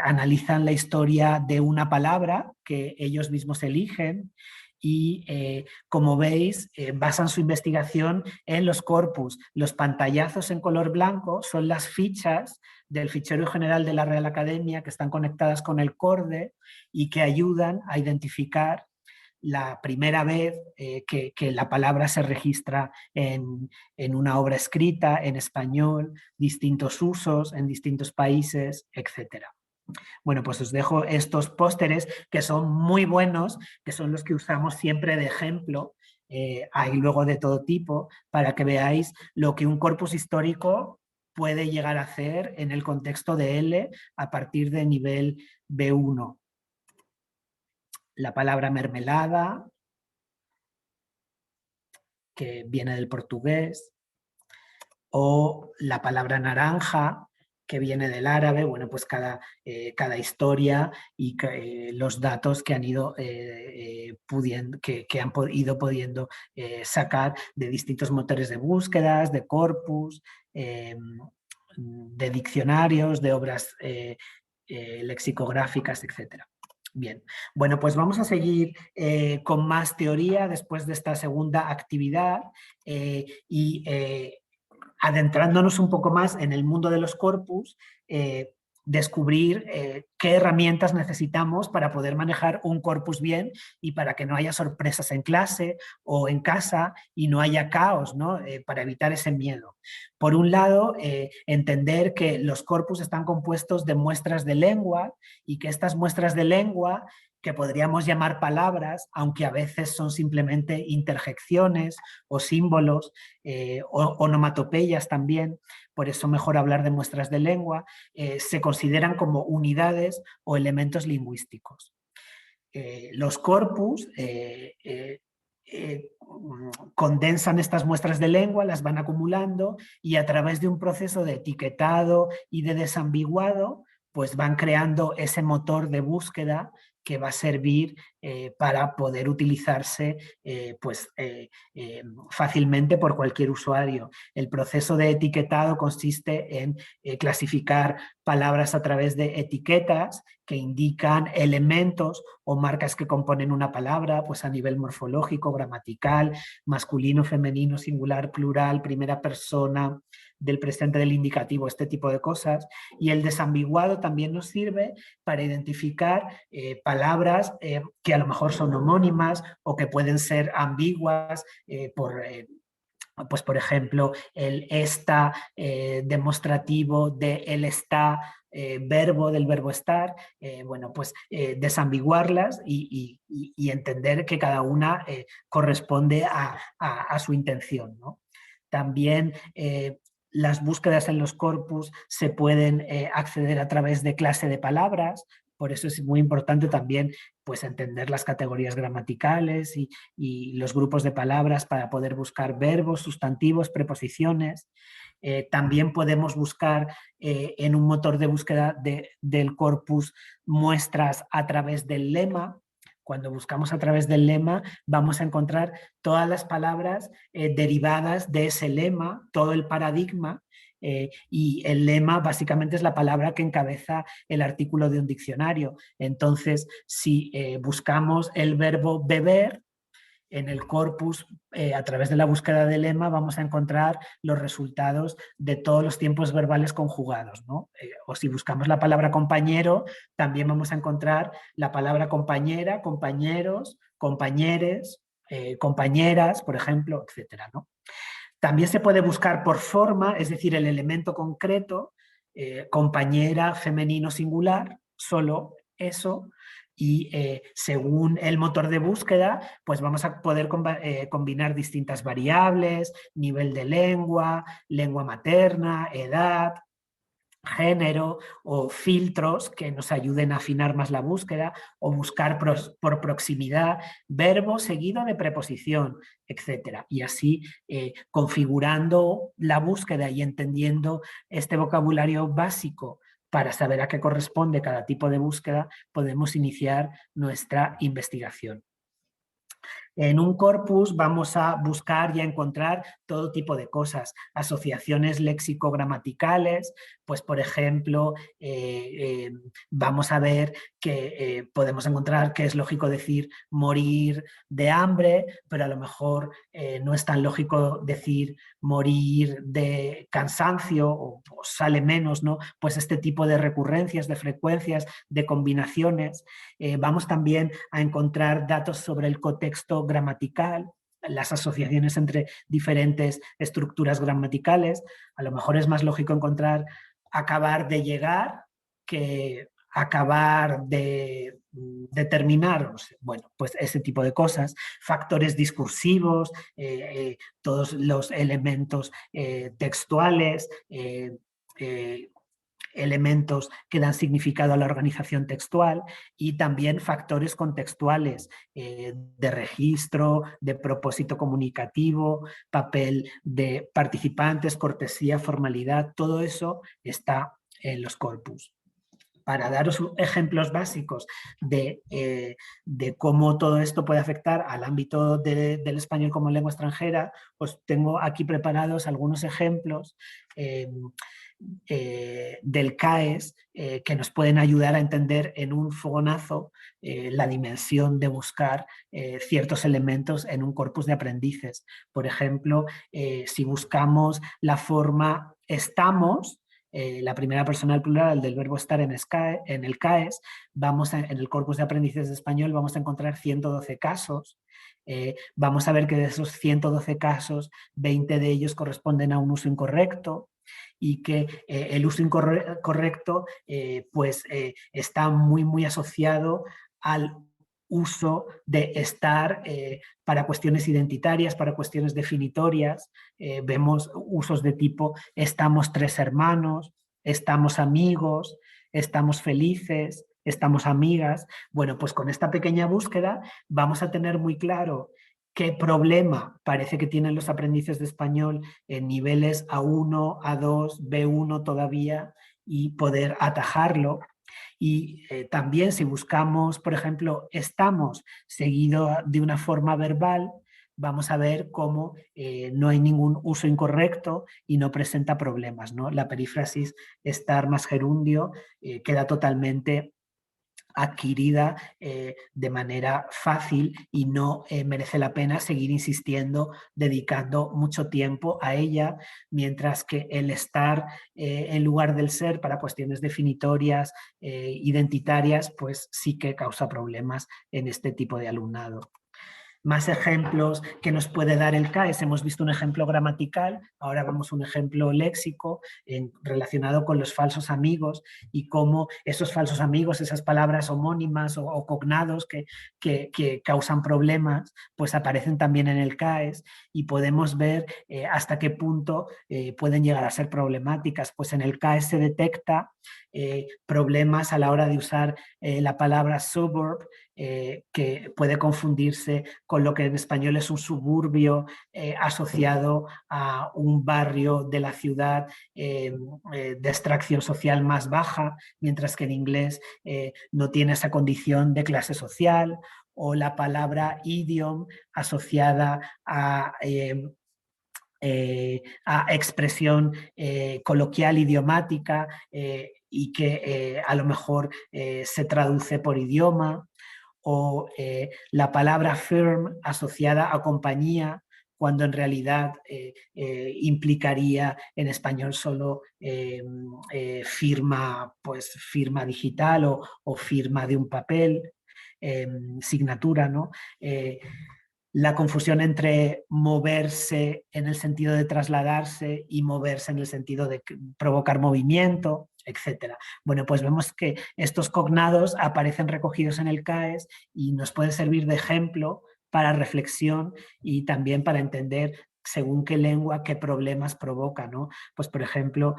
analizan la historia de una palabra que ellos mismos eligen y como veis basan su investigación en los corpus. Los pantallazos en color blanco son las fichas del fichero general de la Real Academia que están conectadas con el CORDE y que ayudan a identificar la primera vez que la palabra se registra en una obra escrita, en español, distintos usos en distintos países, etc. Bueno, pues os dejo estos pósteres que son muy buenos, que son los que usamos siempre de ejemplo. Hay luego de todo tipo, para que veáis lo que un corpus histórico puede llegar a hacer en el contexto de L a partir de nivel B1. La palabra mermelada, que viene del portugués, o la palabra naranja, que viene del árabe. Bueno, pues cada historia y los datos que han ido pudiendo, que han ido pudiendo sacar de distintos motores de búsquedas, de corpus, de diccionarios, de obras lexicográficas, etc. Bien, bueno, pues vamos a seguir con más teoría después de esta segunda actividad y adentrándonos un poco más en el mundo de los corpus, descubrir qué herramientas necesitamos para poder manejar un corpus bien y para que no haya sorpresas en clase o en casa y no haya caos, ¿no? Para evitar ese miedo. Por un lado, entender que los corpus están compuestos de muestras de lengua y que estas muestras de lengua, que podríamos llamar palabras, aunque a veces son simplemente interjecciones o símbolos, o onomatopeyas también, por eso mejor hablar de muestras de lengua, se consideran como unidades o elementos lingüísticos. Los corpus condensan estas muestras de lengua, las van acumulando y a través de un proceso de etiquetado y de desambiguado, pues van creando ese motor de búsqueda que va a servir para poder utilizarse fácilmente por cualquier usuario. El proceso de etiquetado consiste en clasificar palabras a través de etiquetas que indican elementos o marcas que componen una palabra, pues a nivel morfológico, gramatical, masculino, femenino, singular, plural, primera persona, del presente, del indicativo, este tipo de cosas. Y el desambiguado también nos sirve para identificar palabras que a lo mejor son homónimas o que pueden ser ambiguas pues por ejemplo, el esta demostrativo de el está verbo del verbo estar, bueno, pues desambiguarlas y entender que cada una corresponde a su intención, ¿no? También las búsquedas en los corpus se pueden acceder a través de clase de palabras, por eso es muy importante también pues, entender las categorías gramaticales y los grupos de palabras para poder buscar verbos, sustantivos, preposiciones. También podemos buscar en un motor de búsqueda del corpus muestras a través del lema. Cuando buscamos a través del lema vamos a encontrar todas las palabras derivadas de ese lema, todo el paradigma, y el lema básicamente es la palabra que encabeza el artículo de un diccionario. Entonces, si buscamos el verbo beber, en el corpus, a través de la búsqueda de lema, vamos a encontrar los resultados de todos los tiempos verbales conjugados, ¿no? O si buscamos la palabra compañero, también vamos a encontrar la palabra compañera, compañeros, compañeres, compañeras, por ejemplo, etcétera, ¿no? También se puede buscar por forma, es decir, el elemento concreto, compañera, femenino, singular, solo eso, y según el motor de búsqueda, pues vamos a poder combinar distintas variables, nivel de lengua, lengua materna, edad, género o filtros que nos ayuden a afinar más la búsqueda o buscar por proximidad verbo seguido de preposición, etc. Y así configurando la búsqueda y entendiendo este vocabulario básico para saber a qué corresponde cada tipo de búsqueda, podemos iniciar nuestra investigación. En un corpus vamos a buscar y a encontrar todo tipo de cosas, asociaciones léxico-gramaticales, pues por ejemplo, vamos a ver que podemos encontrar que es lógico decir morir de hambre, pero a lo mejor no es tan lógico decir morir de cansancio o sale menos, ¿no? Pues este tipo de recurrencias, de frecuencias, de combinaciones. Vamos también a encontrar datos sobre el contexto gramatical, las asociaciones entre diferentes estructuras gramaticales. A lo mejor es más lógico encontrar acabar de llegar que acabar de terminar, bueno, pues ese tipo de cosas, factores discursivos, todos los elementos textuales, elementos que dan significado a la organización textual y también factores contextuales de registro, de propósito comunicativo, papel de participantes, cortesía, formalidad, todo eso está en los corpus. Para daros ejemplos básicos de cómo todo esto puede afectar al ámbito del español como lengua extranjera, pues tengo aquí preparados algunos ejemplos del CAES que nos pueden ayudar a entender en un fogonazo la dimensión de buscar ciertos elementos en un corpus de aprendices. Por ejemplo, si buscamos la forma estamos, la primera persona del plural del verbo estar en el CAES, en el corpus de aprendices de español vamos a encontrar 112 casos. Vamos a ver que de esos 112 casos, 20 de ellos corresponden a un uso incorrecto y que el uso incorrecto está muy asociado al uso de estar para cuestiones identitarias, para cuestiones definitorias. Vemos usos de tipo estamos 3 hermanos, estamos amigos, estamos felices, estamos amigas. Bueno, pues con esta pequeña búsqueda vamos a tener muy claro qué problema parece que tienen los aprendices de español en niveles A1, A2, B1 todavía y poder atajarlo. Y también si buscamos, por ejemplo, estamos seguido de una forma verbal, vamos a ver cómo no hay ningún uso incorrecto y no presenta problemas, ¿no? La perífrasis estar más gerundio queda totalmente adquirida de manera fácil y no merece la pena seguir insistiendo, dedicando mucho tiempo a ella, mientras que el estar en lugar del ser para cuestiones definitorias, identitarias, pues sí que causa problemas en este tipo de alumnado. Más ejemplos que nos puede dar el CAES. Hemos visto un ejemplo gramatical, ahora vamos a un ejemplo léxico relacionado con los falsos amigos y cómo esos falsos amigos, esas palabras homónimas o cognados que causan problemas, pues aparecen también en el CAES y podemos ver hasta qué punto pueden llegar a ser problemáticas. Pues en el CAES se detecta problemas a la hora de usar la palabra suburb, que puede confundirse con lo que en español es un suburbio asociado a un barrio de la ciudad de extracción social más baja, mientras que en inglés no tiene esa condición de clase social, o la palabra idiom asociada a expresión coloquial idiomática y que a lo mejor se traduce por idioma, o la palabra firm asociada a compañía, cuando en realidad implicaría en español solo firma, pues, firma digital o firma de un papel, signatura, ¿no? La confusión entre moverse en el sentido de trasladarse y moverse en el sentido de provocar movimiento, etc. Bueno, pues vemos que estos cognados aparecen recogidos en el CAES y nos pueden servir de ejemplo para reflexión y también para entender según qué lengua, qué problemas provoca, ¿no? Pues, por ejemplo,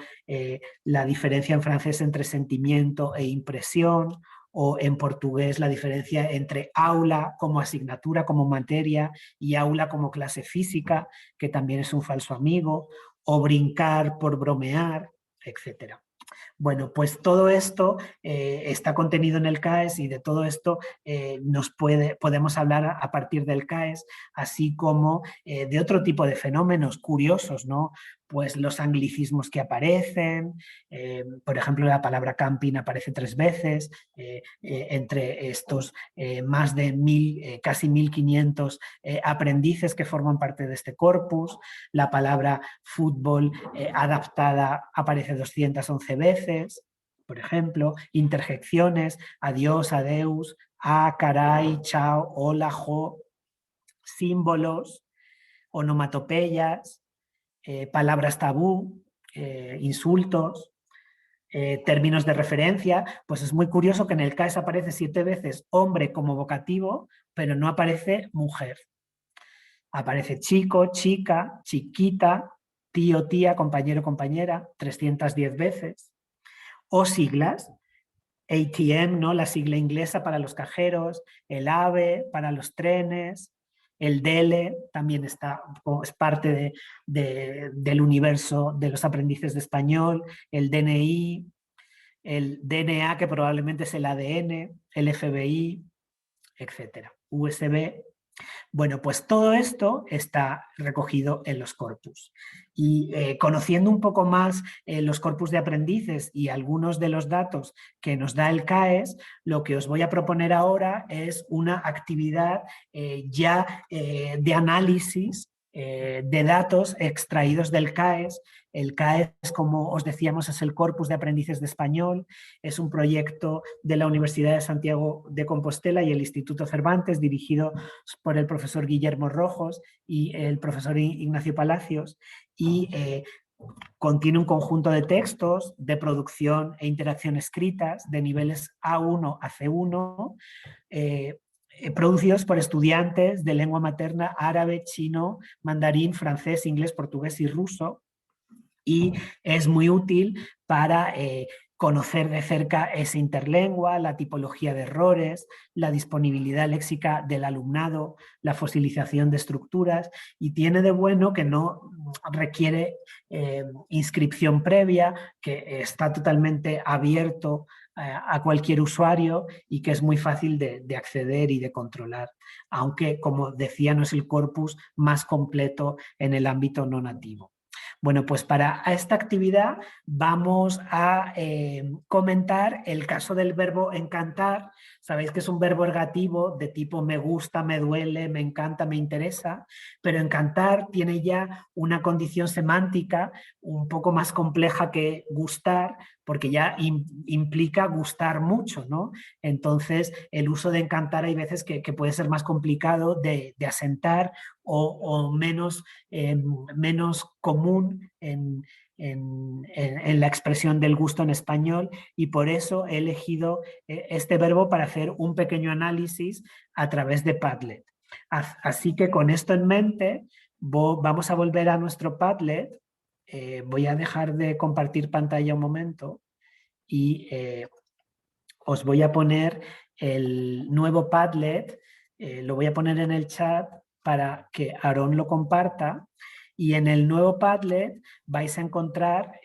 la diferencia en francés entre sentimiento e impresión, o en portugués la diferencia entre aula como asignatura, como materia, y aula como clase física, que también es un falso amigo, o brincar por bromear, etc. Bueno, pues todo esto está contenido en el CAES y de todo esto podemos hablar a partir del CAES, así como de otro tipo de fenómenos curiosos, ¿no? Pues los anglicismos que aparecen, por ejemplo, la palabra camping aparece 3 veces, entre estos más de casi 1500 aprendices que forman parte de este corpus. La palabra fútbol adaptada aparece 211 veces, por ejemplo, interjecciones, adiós, adeus, caray, chao, hola, jo, símbolos, onomatopeyas, palabras tabú, insultos, términos de referencia. Pues es muy curioso que en el CAES aparece 7 veces hombre como vocativo, pero no aparece mujer. Aparece chico, chica, chiquita, tío, tía, compañero, compañera, 310 veces. O siglas, ATM, ¿no? La sigla inglesa para los cajeros, el AVE para los trenes, el DELE también es parte del universo de los aprendices de español, el DNI, el DNA, que probablemente es el ADN, el FBI, etcétera. USB. Bueno, pues todo esto está recogido en los corpus. Y conociendo un poco más los corpus de aprendices y algunos de los datos que nos da el CAES, lo que os voy a proponer ahora es una actividad de análisis de datos extraídos del CAES. El CAES, como os decíamos, es el Corpus de Aprendices de Español, es un proyecto de la Universidad de Santiago de Compostela y el Instituto Cervantes, dirigido por el profesor Guillermo Rojos y el profesor Ignacio Palacios, y contiene un conjunto de textos de producción e interacción escritas de niveles A1 a C1, producidos por estudiantes de lengua materna árabe, chino, mandarín, francés, inglés, portugués y ruso, y es muy útil para conocer de cerca esa interlengua, la tipología de errores, la disponibilidad léxica del alumnado, la fosilización de estructuras, y tiene de bueno que no requiere inscripción previa, que está totalmente abierto a cualquier usuario y que es muy fácil de acceder y de controlar, aunque, como decía, no es el corpus más completo en el ámbito no nativo. Bueno, pues para esta actividad vamos a comentar el caso del verbo encantar. Sabéis que es un verbo ergativo de tipo me gusta, me duele, me encanta, me interesa, pero encantar tiene ya una condición semántica un poco más compleja que gustar, porque ya implica gustar mucho, ¿no? Entonces, el uso de encantar hay veces que puede ser más complicado de asentar o menos común en la expresión del gusto en español, y por eso he elegido este verbo para hacer un pequeño análisis a través de Padlet. Así que con esto en mente vamos a volver a nuestro Padlet. Voy a dejar de compartir pantalla un momento y os voy a poner el nuevo Padlet, lo voy a poner en el chat para que Aarón lo comparta, y en el nuevo Padlet vais a encontrar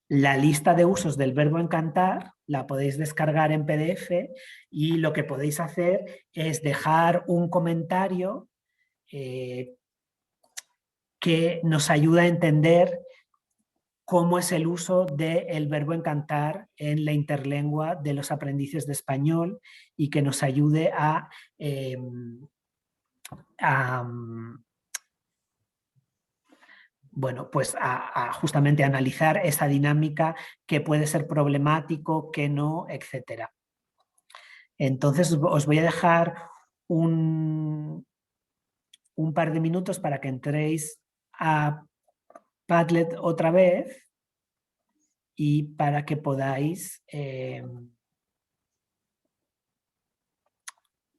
la lista de usos del verbo encantar. La podéis descargar en PDF y lo que podéis hacer es dejar un comentario que nos ayuda a entender cómo es el uso del verbo encantar en la interlengua de los aprendices de español, y que nos ayude a bueno, pues justamente analizar esa dinámica, que puede ser problemático, que no, etcétera. Entonces os voy a dejar un par de minutos para que entréis a Padlet otra vez y para que podáis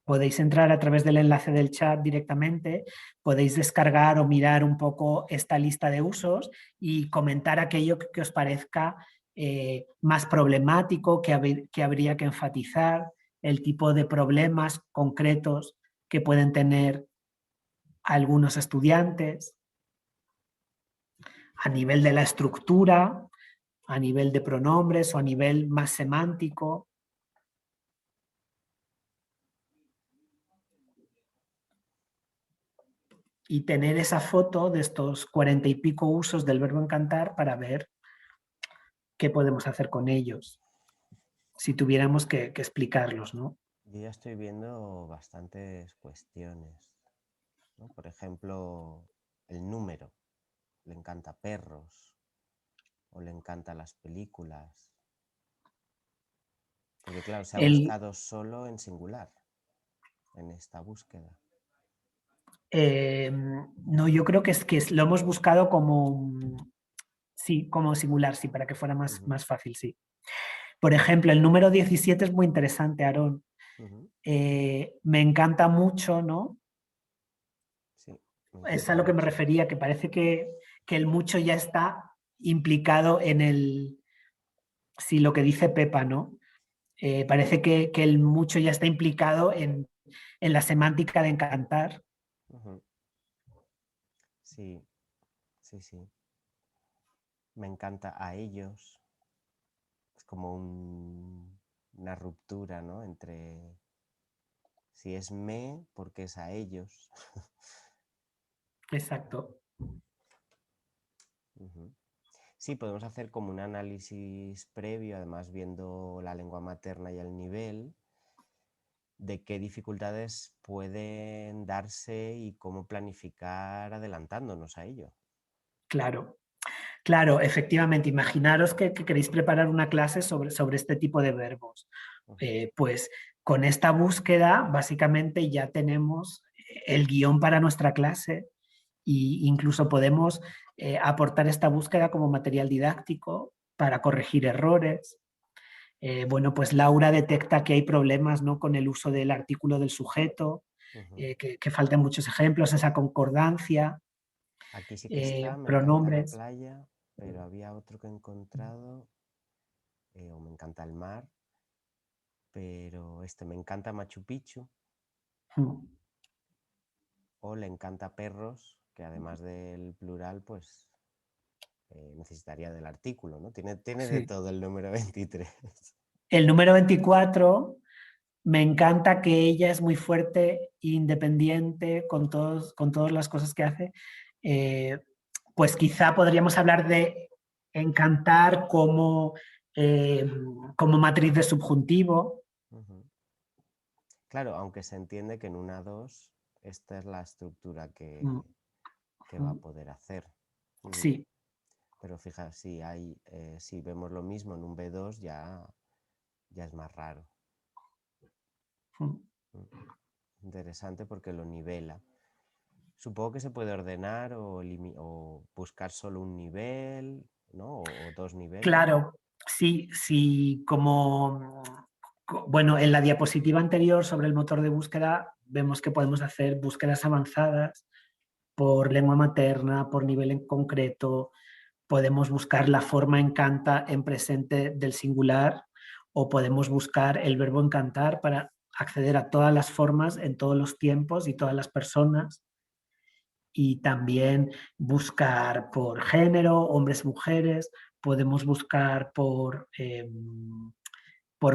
podéis entrar a través del enlace del chat directamente, podéis descargar o mirar un poco esta lista de usos y comentar aquello que os parezca más problemático, que habría que enfatizar, el tipo de problemas concretos que pueden tener algunos estudiantes. a nivel de la estructura, a nivel de pronombres o a nivel más semántico. Y tener esa foto de estos 40 y pico usos del verbo encantar para ver qué podemos hacer con ellos, si tuviéramos que explicarlos, ¿no? Yo ya estoy viendo bastantes cuestiones, ¿no? Por ejemplo, el número. Le encanta perros o le encantan las películas. Porque claro, se ha buscado solo en singular en esta búsqueda. No, yo creo que lo hemos buscado como, sí, como singular, sí, para que fuera más fácil, sí. Por ejemplo, el número 17 es muy interesante, Aarón. Me encanta mucho, ¿no? Sí, es a lo que me refería, que parece que el mucho ya está implicado en el, sí, lo que dice Pepa, ¿no? Parece que el mucho ya está implicado en la semántica de encantar. Sí, sí, sí. Me encanta a ellos. Es como una ruptura, ¿no? Entre si es me, porque es a ellos. Exacto. Sí, podemos hacer como un análisis previo, además viendo la lengua materna y el nivel, de qué dificultades pueden darse y cómo planificar adelantándonos a ello. Claro, claro, efectivamente. Imaginaros que queréis preparar una clase sobre este tipo de verbos. Pues con esta búsqueda básicamente ya tenemos el guión para nuestra clase e incluso podemos aportar esta búsqueda como material didáctico para corregir errores. Bueno, pues Laura detecta que hay problemas, ¿no?, con el uso del artículo del sujeto, que faltan muchos ejemplos, esa concordancia. Aquí sí que está, me encanta la Pronombres. playa, pero había otro que he encontrado, o me encanta el mar, pero me encanta Machu Picchu, o le encanta perros, que además del plural, pues necesitaría del artículo, ¿no? Tiene de todo el número 23. El número 24, me encanta que ella es muy fuerte, independiente, con todas las cosas que hace. Pues quizá podríamos hablar de encantar como matriz de subjuntivo. Claro, aunque se entiende que en una 2 esta es la estructura que va a poder hacer. Sí. Pero fíjate, si vemos lo mismo en un B2 ya es más raro. Interesante porque lo nivela. Supongo que se puede ordenar o buscar solo un nivel, ¿no? O dos niveles. Claro, sí, como, bueno, en la diapositiva anterior sobre el motor de búsqueda vemos que podemos hacer búsquedas avanzadas por lengua materna, por nivel en concreto. Podemos buscar la forma encanta en presente del singular o podemos buscar el verbo encantar para acceder a todas las formas en todos los tiempos y todas las personas. Y también buscar por género, hombres, mujeres. Podemos buscar por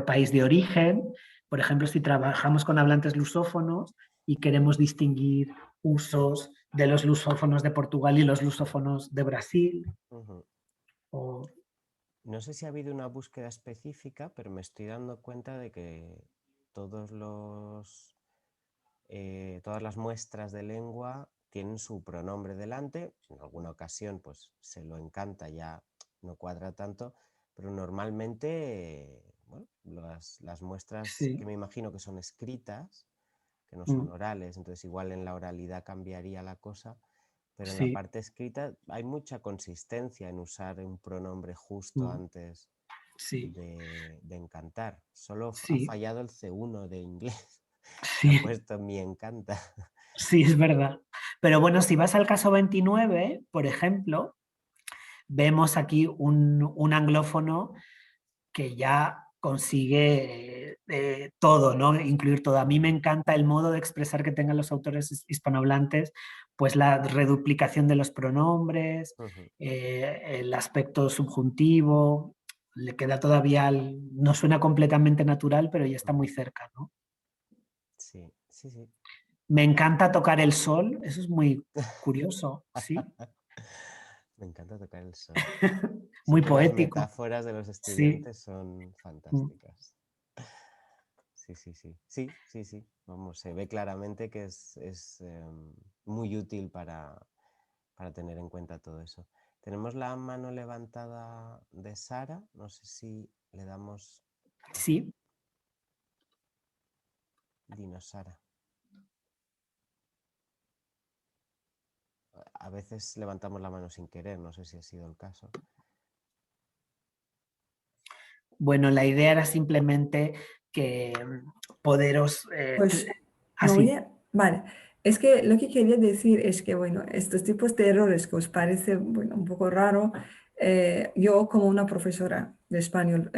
país de origen. Por ejemplo, si trabajamos con hablantes lusófonos y queremos distinguir usos de los lusófonos de Portugal y los lusófonos de Brasil. No sé si ha habido una búsqueda específica, pero me estoy dando cuenta de que todas las muestras de lengua tienen su pronombre delante. En alguna ocasión pues se lo encanta, ya no cuadra tanto, pero normalmente bueno, las muestras que me imagino que son escritas, que no son orales, entonces igual en la oralidad cambiaría la cosa, pero en la parte escrita hay mucha consistencia en usar un pronombre justo antes de encantar. Solo ha fallado el C1 de inglés. Ha puesto me encanta. Sí, es verdad. Pero bueno, si vas al caso 29, por ejemplo, vemos aquí un anglófono que ya consigue todo, ¿no? Incluir todo. A mí me encanta el modo de expresar que tengan los autores hispanohablantes, pues la reduplicación de los pronombres, el aspecto subjuntivo, le queda todavía, no suena completamente natural, pero ya está muy cerca, ¿no? Sí, sí, sí. Me encanta tocar el sol, eso es muy curioso, ¿sí? Me encanta tocar el sol. Muy Sí que las poético. metáforas de los Sí. estudiantes son fantásticas. Sí, sí, sí. Sí, sí, sí. Vamos, se ve claramente que es muy útil para tener en cuenta todo eso. Tenemos la mano levantada de Sara. No sé si le damos... Sí. Dinos, Sara. A veces levantamos la mano sin querer, no sé si ha sido el caso. Bueno, la idea era simplemente que poderos... Pues no así. voy a... Vale, es que lo que quería decir es que, bueno, estos tipos de errores que os parece, bueno, un poco raro, yo como una profesora de español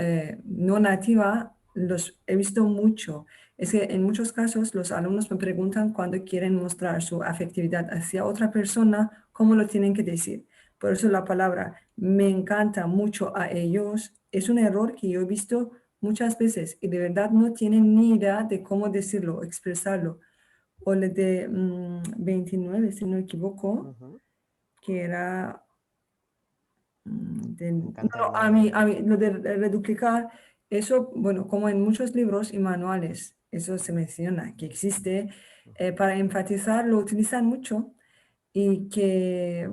no nativa, los he visto mucho. Es que en muchos casos los alumnos me preguntan cuando quieren mostrar su afectividad hacia otra persona, cómo lo tienen que decir. Por eso la palabra me encanta mucho a ellos es un error que yo he visto muchas veces y de verdad no tienen ni idea de cómo decirlo, expresarlo. O el de 29, si no me equivoco, que era Me encanta no, el nombre. a mí, lo de reduplicar, eso, bueno, como en muchos libros y manuales, eso se menciona, que existe, para enfatizar lo utilizan mucho y que,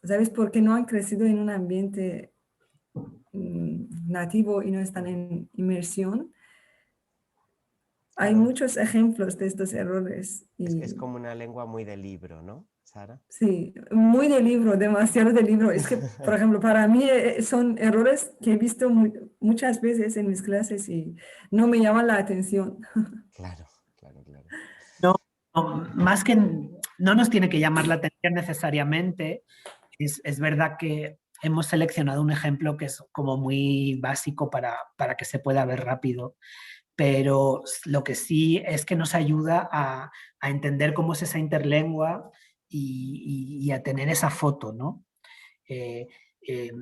¿sabes por qué no han crecido en un ambiente nativo y no están en inmersión? Hay Claro, muchos ejemplos de estos errores es y como una lengua muy de libro, ¿no, Sara? sí, muy de libro, demasiado de libro. Es que, por ejemplo, para mí son errores que he visto muchas veces en mis clases y no me llaman la atención. Claro, claro, claro. No, más que no nos tiene que llamar la atención necesariamente, es verdad que hemos seleccionado un ejemplo que es como muy básico para que se pueda ver rápido, pero lo que sí es que nos ayuda a entender cómo es esa interlengua y a tener esa foto, ¿no? Eh, eh,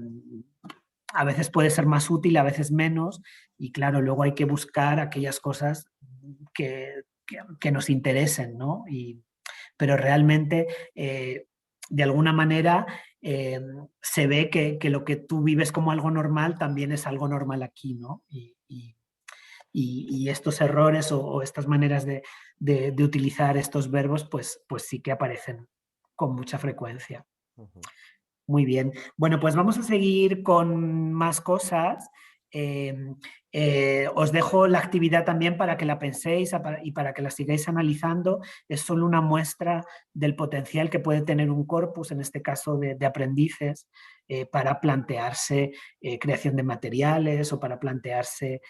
a veces puede ser más útil, a veces menos, y claro, luego hay que buscar aquellas cosas que nos interesen, ¿no? Pero realmente, de alguna manera, se ve que lo que tú vives como algo normal también es algo normal aquí, ¿no? Y estos errores o estas maneras de utilizar estos verbos, pues sí que aparecen con mucha frecuencia. Muy bien. Bueno, pues vamos a seguir con más cosas. Os dejo la actividad también para que la penséis y para que la sigáis analizando. Es solo una muestra del potencial que puede tener un corpus, en este caso de aprendices, para plantearse creación de materiales o para plantearse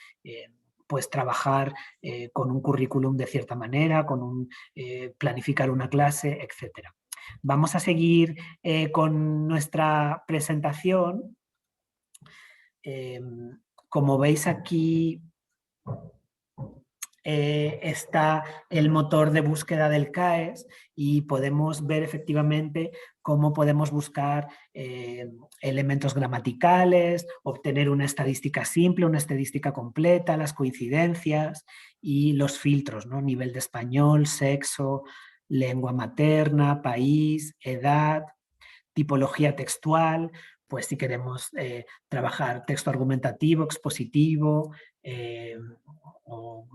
pues trabajar con un currículum de cierta manera, planificar una clase, etcétera. Vamos a seguir con nuestra presentación. Como veis aquí está el motor de búsqueda del CAES y podemos ver efectivamente cómo podemos buscar elementos gramaticales, obtener una estadística simple, una estadística completa, las coincidencias y los filtros, ¿no? Nivel de español, sexo, lengua materna, país, edad, tipología textual, pues si queremos trabajar texto argumentativo, expositivo, o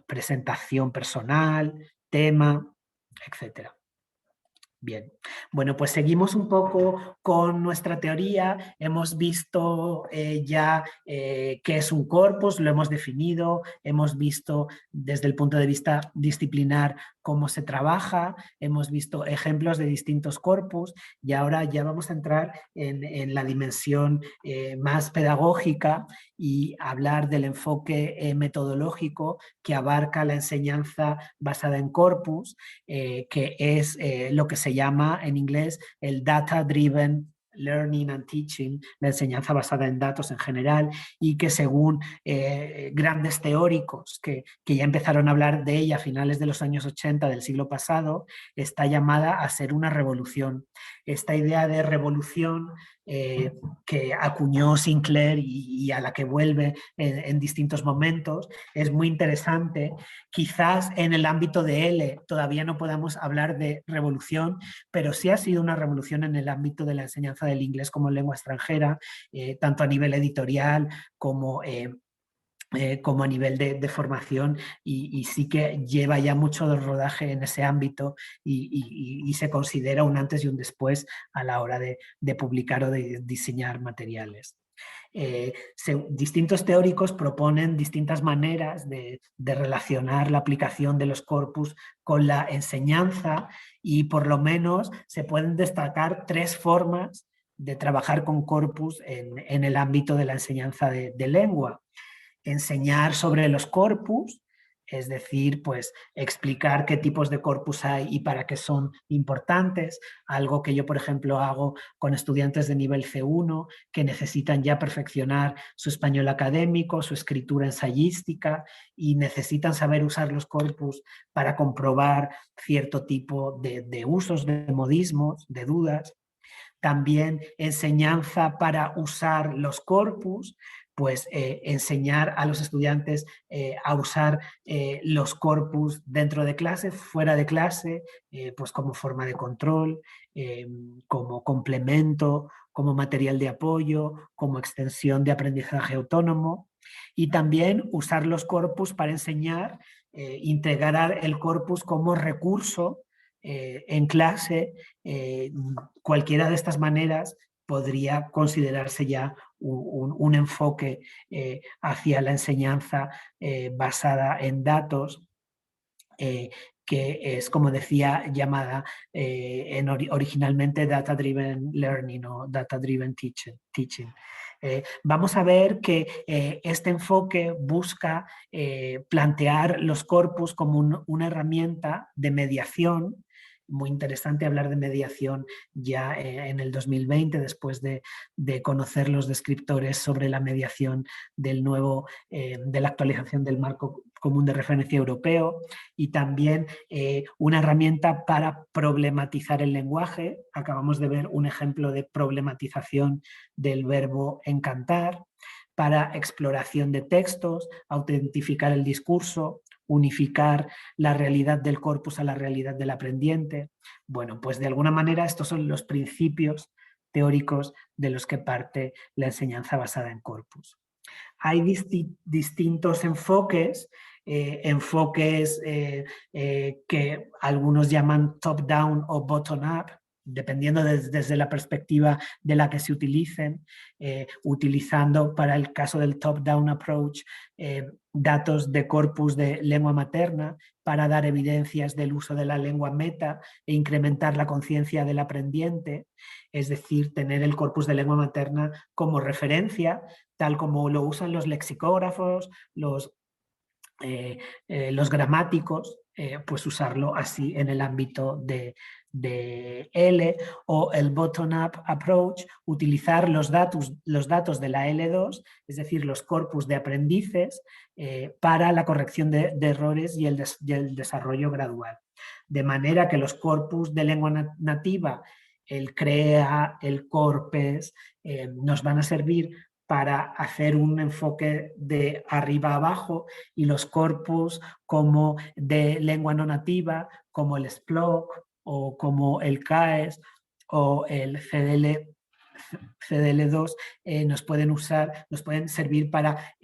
presentación personal, tema, etcétera. Bien, bueno, pues seguimos un poco con nuestra teoría. Hemos visto ya qué es un corpus, lo hemos definido, hemos visto desde el punto de vista disciplinar cómo se trabaja, hemos visto ejemplos de distintos corpus y ahora ya vamos a entrar en la dimensión más pedagógica y hablar del enfoque metodológico que abarca la enseñanza basada en corpus, que es lo que se llama en inglés el Data Driven Learning and Teaching, la enseñanza basada en datos en general, y que según grandes teóricos que ya empezaron a hablar de ella a finales de los años 80 del siglo pasado, está llamada a ser una revolución. Esta idea de revolución que acuñó Sinclair y a la que vuelve en distintos momentos es muy interesante. Quizás en el ámbito de L todavía no podamos hablar de revolución, pero sí ha sido una revolución en el ámbito de la enseñanza del inglés como lengua extranjera, tanto a nivel editorial como a nivel de formación, y sí que lleva ya mucho de rodaje en ese ámbito y se considera un antes y un después a la hora de publicar o de diseñar materiales. Distintos teóricos proponen distintas maneras de relacionar la aplicación de los corpus con la enseñanza, y por lo menos se pueden destacar 3 formas de trabajar con corpus en el ámbito de la enseñanza de lengua. Enseñar sobre los corpus, es decir, pues explicar qué tipos de corpus hay y para qué son importantes, algo que yo, por ejemplo, hago con estudiantes de nivel C1 que necesitan ya perfeccionar su español académico, su escritura ensayística, y necesitan saber usar los corpus para comprobar cierto tipo de usos, de modismos, de dudas. También enseñanza para usar los corpus, pues enseñar a los estudiantes a usar los corpus dentro de clase, fuera de clase, pues como forma de control, como complemento, como material de apoyo, como extensión de aprendizaje autónomo, y también usar los corpus para enseñar, integrar el corpus como recurso en clase. Cualquiera de estas maneras podría considerarse ya un enfoque hacia la enseñanza basada en datos, que es, como decía, llamada originalmente Data Driven Learning o Data Driven Teaching. Vamos a ver que este enfoque busca plantear los corpus como una herramienta de mediación. Muy interesante hablar de mediación ya en el 2020, después de conocer los descriptores sobre la mediación de la actualización del marco común de referencia europeo, y también una herramienta para problematizar el lenguaje. Acabamos de ver un ejemplo de problematización del verbo encantar, para exploración de textos, autentificar el discurso, unificar la realidad del corpus a la realidad del aprendiente. Bueno, pues de alguna manera estos son los principios teóricos de los que parte la enseñanza basada en corpus. Hay distintos enfoques, que algunos llaman top-down o bottom-up, dependiendo desde la perspectiva de la que se utilicen, utilizando para el caso del top-down approach datos de corpus de lengua materna para dar evidencias del uso de la lengua meta e incrementar la conciencia del aprendiente, es decir, tener el corpus de lengua materna como referencia, tal como lo usan los lexicógrafos, los gramáticos, pues usarlo así en el ámbito de L, o el bottom-up approach, utilizar los datos de la L2, es decir, los corpus de aprendices, para la corrección de errores y el desarrollo gradual. De manera que los corpus de lengua nativa, el CREA, el CORPES, nos van a servir para hacer un enfoque de arriba a abajo, y los corpus como de lengua no nativa, como el SPLOC o como el CAES o el CDL2, nos pueden servir para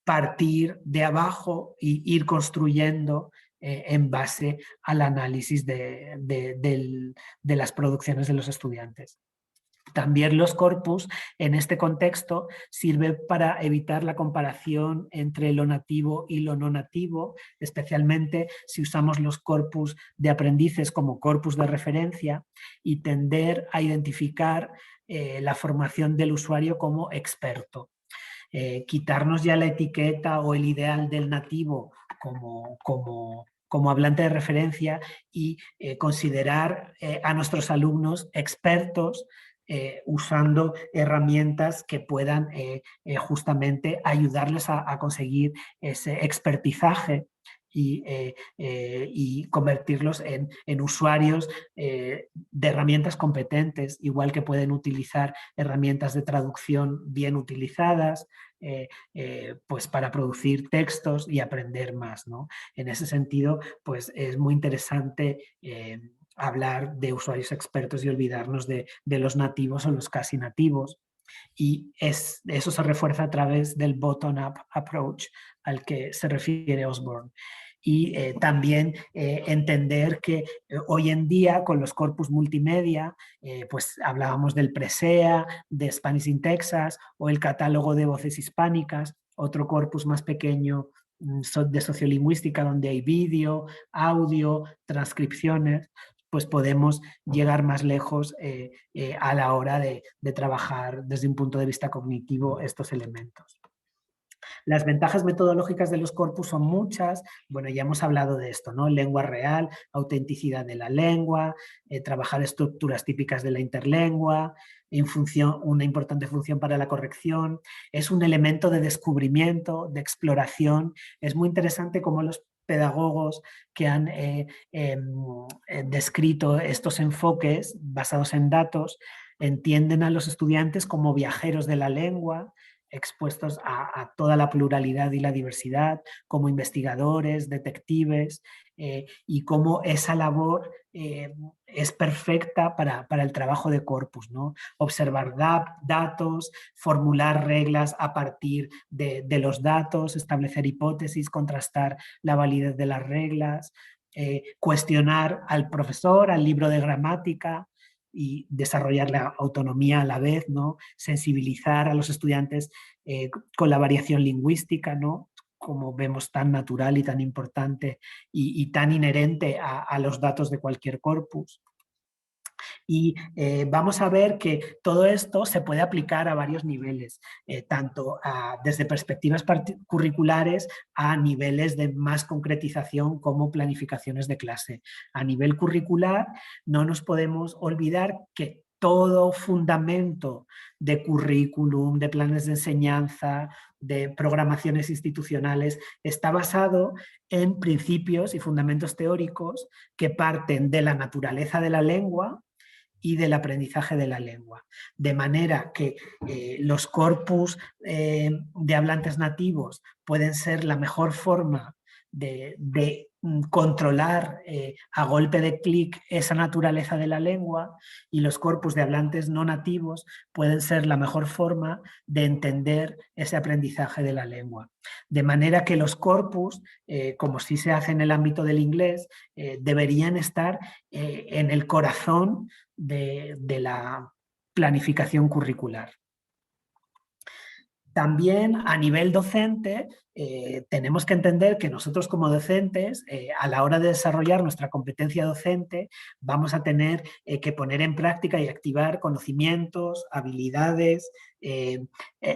partir de abajo e ir construyendo en base al análisis de las producciones de los estudiantes. También los corpus en este contexto sirven para evitar la comparación entre lo nativo y lo no nativo, especialmente si usamos los corpus de aprendices como corpus de referencia, y tender a identificar la formación del usuario como experto. Quitarnos ya la etiqueta o el ideal del nativo como hablante de referencia, y considerar a nuestros alumnos expertos usando herramientas que puedan justamente ayudarles a conseguir ese expertizaje y convertirlos en usuarios de herramientas competentes, igual que pueden utilizar herramientas de traducción bien utilizadas, pues para producir textos y aprender más, ¿no? En ese sentido, pues es muy interesante hablar de usuarios expertos y olvidarnos de los nativos o los casi nativos. Y eso se refuerza a través del bottom-up approach al que se refiere Osborne. Y también entender que hoy en día con los corpus multimedia, pues hablábamos del Presea, de Spanish in Texas o el catálogo de voces hispánicas, otro corpus más pequeño de sociolingüística donde hay vídeo, audio, transcripciones, pues podemos llegar más lejos a la hora de trabajar desde un punto de vista cognitivo estos elementos. Las ventajas metodológicas de los corpus son muchas. Bueno, ya hemos hablado de esto, ¿no? Lengua real, autenticidad de la lengua, trabajar estructuras típicas de la interlengua, una importante función para la corrección. Es un elemento de descubrimiento, de exploración. Es muy interesante cómo los pedagogos que han descrito estos enfoques basados en datos entienden a los estudiantes como viajeros de la lengua, expuestos a toda la pluralidad y la diversidad, como investigadores, detectives, y cómo esa labor es perfecta para el trabajo de corpus, ¿no? Observar datos, formular reglas a partir de los datos, establecer hipótesis, contrastar la validez de las reglas, cuestionar al profesor, al libro de gramática, y desarrollar la autonomía a la vez, ¿no? Sensibilizar a los estudiantes con la variación lingüística, ¿no? Como vemos, tan natural y tan importante y tan inherente a los datos de cualquier corpus. Y vamos a ver que todo esto se puede aplicar a varios niveles, tanto desde perspectivas curriculares a niveles de más concretización como planificaciones de clase. A nivel curricular no nos podemos olvidar que todo fundamento de currículum, de planes de enseñanza, de programaciones institucionales, está basado en principios y fundamentos teóricos que parten de la naturaleza de la lengua y del aprendizaje de la lengua. De manera que los corpus de hablantes nativos pueden ser la mejor forma de controlar a golpe de clic esa naturaleza de la lengua, y los corpus de hablantes no nativos pueden ser la mejor forma de entender ese aprendizaje de la lengua. De manera que los corpus, como sí se hace en el ámbito del inglés, deberían estar en el corazón de la planificación curricular. También a nivel docente tenemos que entender que nosotros como docentes a la hora de desarrollar nuestra competencia docente vamos a tener que poner en práctica y activar conocimientos, habilidades,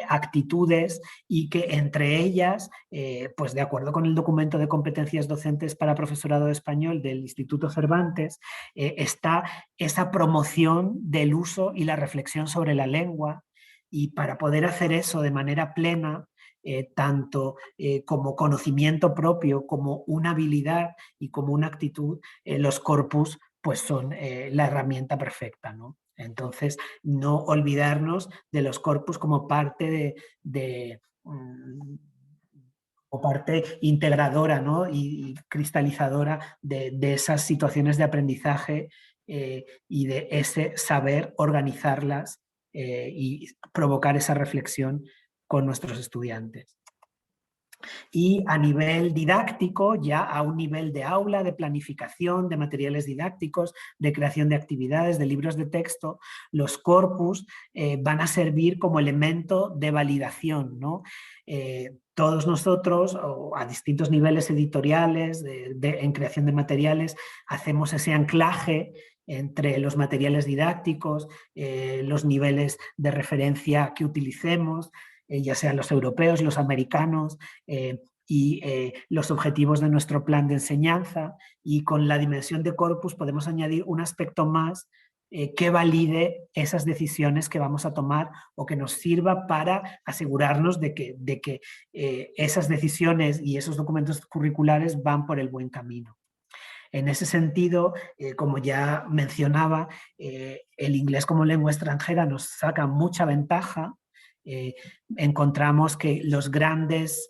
actitudes, y que entre ellas, pues de acuerdo con el documento de competencias docentes para profesorado de español del Instituto Cervantes, está esa promoción del uso y la reflexión sobre la lengua. Y para poder hacer eso de manera plena, tanto como conocimiento propio, como una habilidad y como una actitud, los corpus pues son la herramienta perfecta, ¿no? Entonces, no olvidarnos de los corpus como parte o parte integradora, ¿no? y cristalizadora de esas situaciones de aprendizaje y de ese saber organizarlas y provocar esa reflexión con nuestros estudiantes. Y a nivel didáctico, ya a un nivel de aula, de planificación, de materiales didácticos, de creación de actividades, de libros de texto, los corpus van a servir como elemento de validación, ¿no? Todos nosotros, a distintos niveles editoriales, en creación de materiales, hacemos ese anclaje entre los materiales didácticos, los niveles de referencia que utilicemos, ya sean los europeos, los americanos, y los objetivos de nuestro plan de enseñanza, y con la dimensión de corpus podemos añadir un aspecto más que valide esas decisiones que vamos a tomar o que nos sirva para asegurarnos de que esas decisiones y esos documentos curriculares van por el buen camino. En ese sentido, como ya mencionaba, el inglés como lengua extranjera nos saca mucha ventaja. Encontramos que las grandes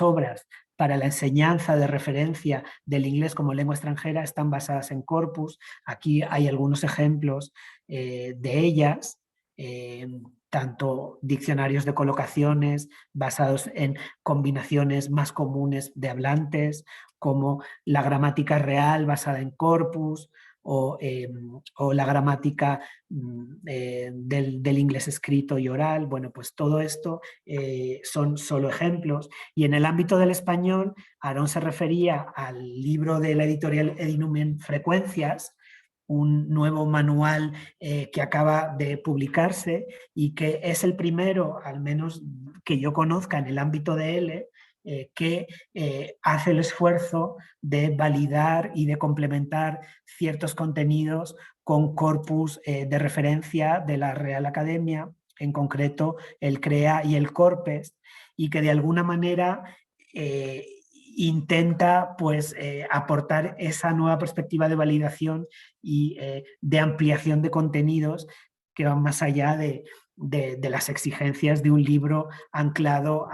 obras para la enseñanza de referencia del inglés como lengua extranjera están basadas en corpus. Aquí hay algunos ejemplos de ellas, tanto diccionarios de colocaciones basados en combinaciones más comunes de hablantes, como la gramática real basada en corpus, o la gramática del inglés escrito y oral. Bueno, pues todo esto son solo ejemplos. Y en el ámbito del español, Aarón se refería al libro de la editorial Edinumen Frecuencias, un nuevo manual que acaba de publicarse y que es el primero, al menos que yo conozca en el ámbito de L, que hace el esfuerzo de validar y de complementar ciertos contenidos con corpus de referencia de la Real Academia, en concreto el CREA y el CORPES, y que de alguna manera intenta pues, aportar esa nueva perspectiva de validación y de ampliación de contenidos que van más allá de las exigencias de un libro anclado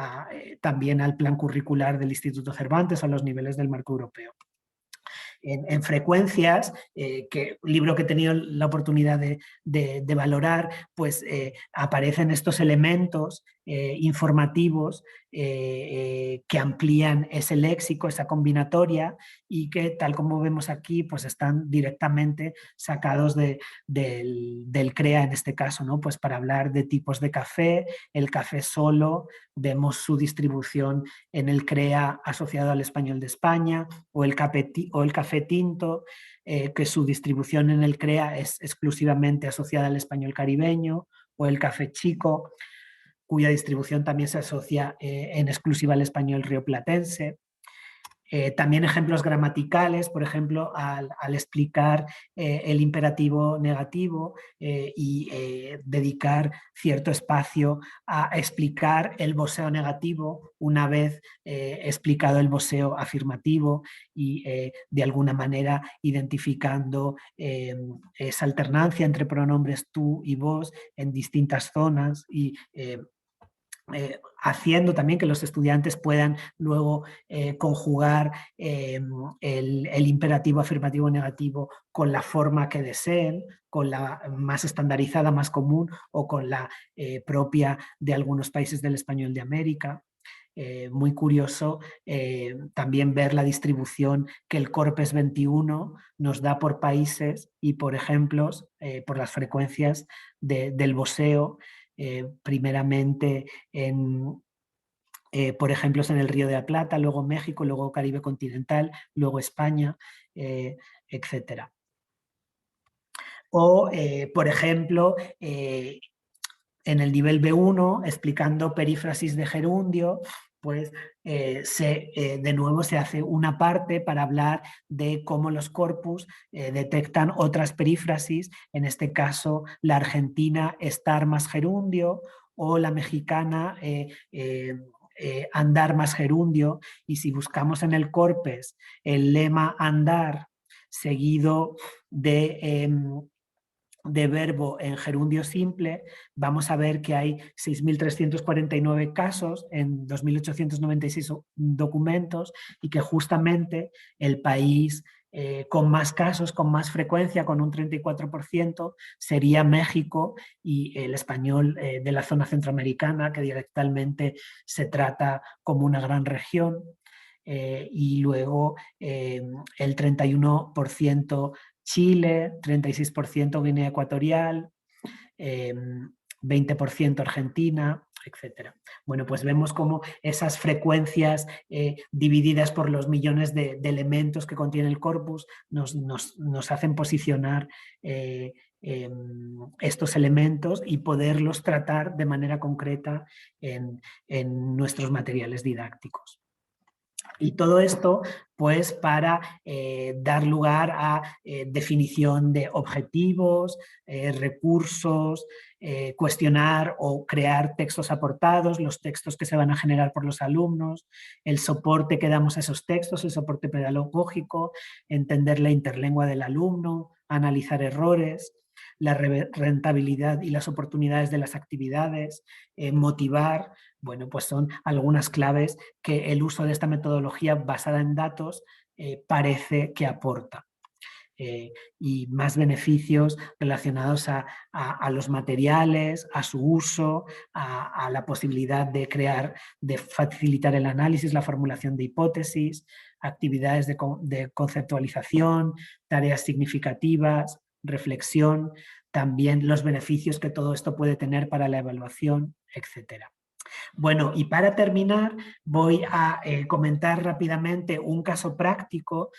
también al plan curricular del Instituto Cervantes o a los niveles del marco europeo. En Frecuencias, libro que he tenido la oportunidad de valorar, pues aparecen estos elementos informativos que amplían ese léxico, esa combinatoria, y que, tal como vemos aquí, pues están directamente sacados del CREA en este caso, ¿no? Pues para hablar de tipos de café, el café solo, vemos su distribución en el CREA asociado al Español de España, o el café tinto, que su distribución en el CREA es exclusivamente asociada al español caribeño, o el café chico, cuya distribución también se asocia en exclusiva al español rioplatense. También ejemplos gramaticales, por ejemplo, al explicar el imperativo negativo y dedicar cierto espacio a explicar el voseo negativo una vez explicado el voseo afirmativo, y de alguna manera identificando esa alternancia entre pronombres tú y vos en distintas zonas, y haciendo también que los estudiantes puedan luego conjugar el imperativo afirmativo negativo con la forma que deseen, con la más estandarizada, más común, o con la propia de algunos países del español de América. Muy curioso también ver la distribución que el Corpes 21 nos da por países y por ejemplos, por las frecuencias del voseo, primeramente por ejemplos en el Río de la Plata, luego México, luego Caribe continental, luego España, etc. O, por ejemplo, en el nivel B1, explicando perífrasis de gerundio, pues de nuevo se hace una parte para hablar de cómo los corpus detectan otras perífrasis, en este caso la argentina estar más gerundio, o la mexicana andar más gerundio, y si buscamos en el Corpes el lema andar seguido de verbo en gerundio simple, vamos a ver que hay 6.349 casos en 2.896 documentos, y que justamente el país con más casos, con más frecuencia, con un 34%, sería México, y el español de la zona centroamericana, que directamente se trata como una gran región. Y luego el 31% Chile, 36% Guinea Ecuatorial, 20% Argentina, etc. Bueno, pues vemos cómo esas frecuencias divididas por los millones de elementos que contiene el corpus nos hacen posicionar estos elementos y poderlos tratar de manera concreta en nuestros materiales didácticos. Y todo esto pues para dar lugar a definición de objetivos, recursos, cuestionar o crear textos aportados, los textos que se van a generar por los alumnos, el soporte que damos a esos textos, el soporte pedagógico, entender la interlengua del alumno, analizar errores, la rentabilidad y las oportunidades de las actividades, motivar. Bueno, pues son algunas claves que el uso de esta metodología basada en datos parece que aporta. Y más beneficios relacionados a los materiales, a su uso, a la posibilidad de crear, de facilitar el análisis, la formulación de hipótesis, actividades de conceptualización, tareas significativas, reflexión, también los beneficios que todo esto puede tener para la evaluación, etcétera. Bueno, y para terminar voy a comentar rápidamente un caso práctico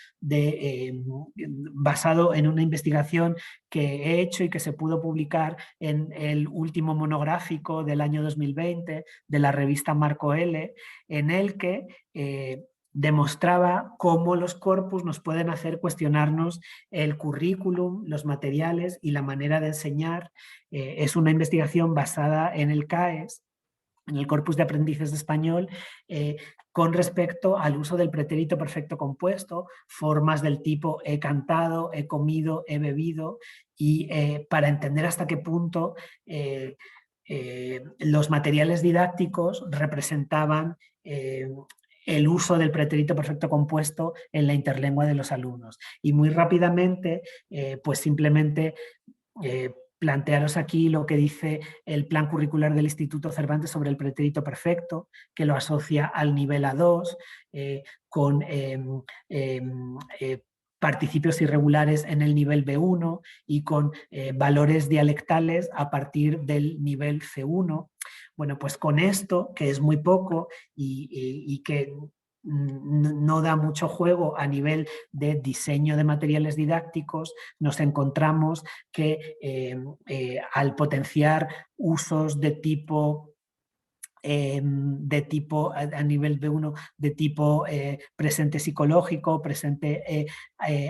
basado en una investigación que he hecho y que se pudo publicar en el último monográfico del año 2020 de la revista Marco L, en el que demostraba cómo los corpus nos pueden hacer cuestionarnos el currículum, los materiales y la manera de enseñar. Es una investigación basada en el CAES, en el corpus de aprendices de español, con respecto al uso del pretérito perfecto compuesto, formas del tipo he cantado, he comido, he bebido, y para entender hasta qué punto los materiales didácticos representaban el uso del pretérito perfecto compuesto en la interlengua de los alumnos. Y muy rápidamente, pues simplemente plantearos aquí lo que dice el plan curricular del Instituto Cervantes sobre el pretérito perfecto, que lo asocia al nivel A2, con participios irregulares en el nivel B1 y con valores dialectales a partir del nivel C1. Bueno, pues con esto, que es muy poco y que no da mucho juego a nivel de diseño de materiales didácticos, nos encontramos que al potenciar usos de tipo a nivel B1 de tipo presente psicológico, presente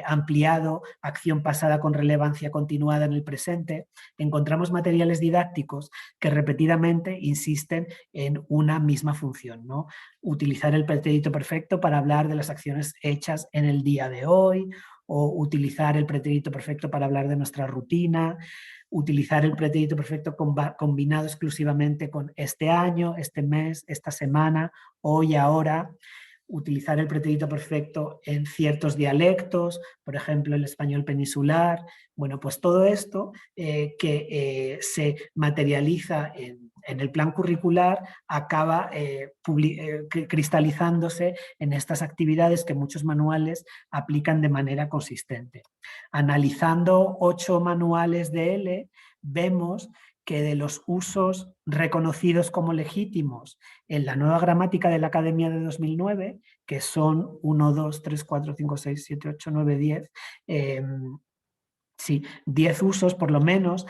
ampliado, acción pasada con relevancia continuada en el presente, encontramos materiales didácticos que repetidamente insisten en una misma función, ¿no? Utilizar el pretérito perfecto para hablar de las acciones hechas en el día de hoy, o utilizar el pretérito perfecto para hablar de nuestra rutina, utilizar el pretérito perfecto combinado exclusivamente con este año, este mes, esta semana, hoy, ahora, utilizar el pretérito perfecto en ciertos dialectos, por ejemplo el español peninsular. Bueno, pues todo esto que se materializa en el plan curricular acaba cristalizándose en estas actividades que muchos manuales aplican de manera consistente. Analizando 8 manuales de L, vemos que de los usos reconocidos como legítimos en la nueva gramática de la Academia de 2009, que son 1, 2, 3, 4, 5, 6, 7, 8, 9, 10, sí, 10 usos por lo menos,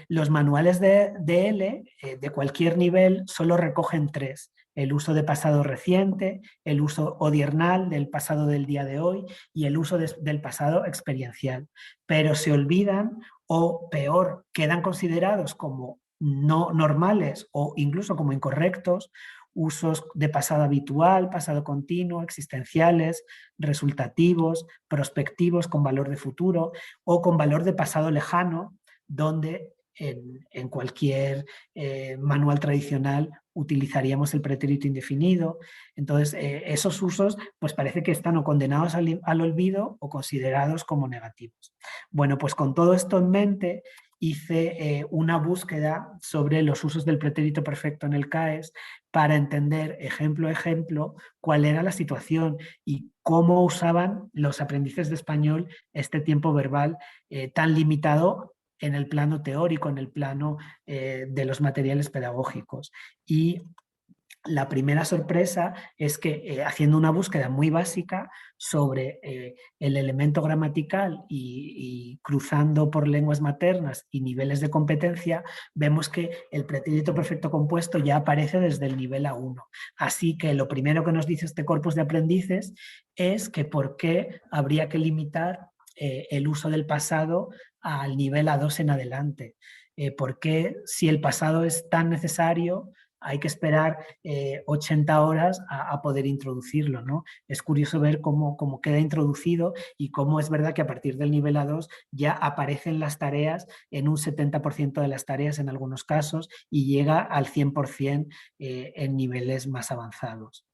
los manuales de L de cualquier nivel solo recogen 3. El uso de pasado reciente, el uso odiernal del pasado del día de hoy y el uso del pasado experiencial. Pero se olvidan o peor, quedan considerados como no normales o incluso como incorrectos usos de pasado habitual, pasado continuo, existenciales, resultativos, prospectivos con valor de futuro o con valor de pasado lejano, donde en cualquier manual tradicional utilizaríamos el pretérito indefinido. Entonces, esos usos pues parece que están o condenados al olvido o considerados como negativos. Bueno, pues con todo esto en mente hice una búsqueda sobre los usos del pretérito perfecto en el CAES para entender ejemplo a ejemplo cuál era la situación y cómo usaban los aprendices de español este tiempo verbal tan limitado en el plano teórico, en el plano de los materiales pedagógicos. Y La primera sorpresa es que haciendo una búsqueda muy básica sobre el elemento gramatical y cruzando por lenguas maternas y niveles de competencia, vemos que el pretérito perfecto compuesto ya aparece desde el nivel A1. Así que lo primero que nos dice este corpus de aprendices es que por qué habría que limitar el uso del pasado al nivel A2 en adelante. ¿Por qué, si el pasado es tan necesario, hay que esperar 80 horas a poder introducirlo, ¿no? Es curioso ver cómo queda introducido y cómo es verdad que a partir del nivel A2 ya aparecen las tareas en un 70% de las tareas en algunos casos y llega al 100% en niveles más avanzados.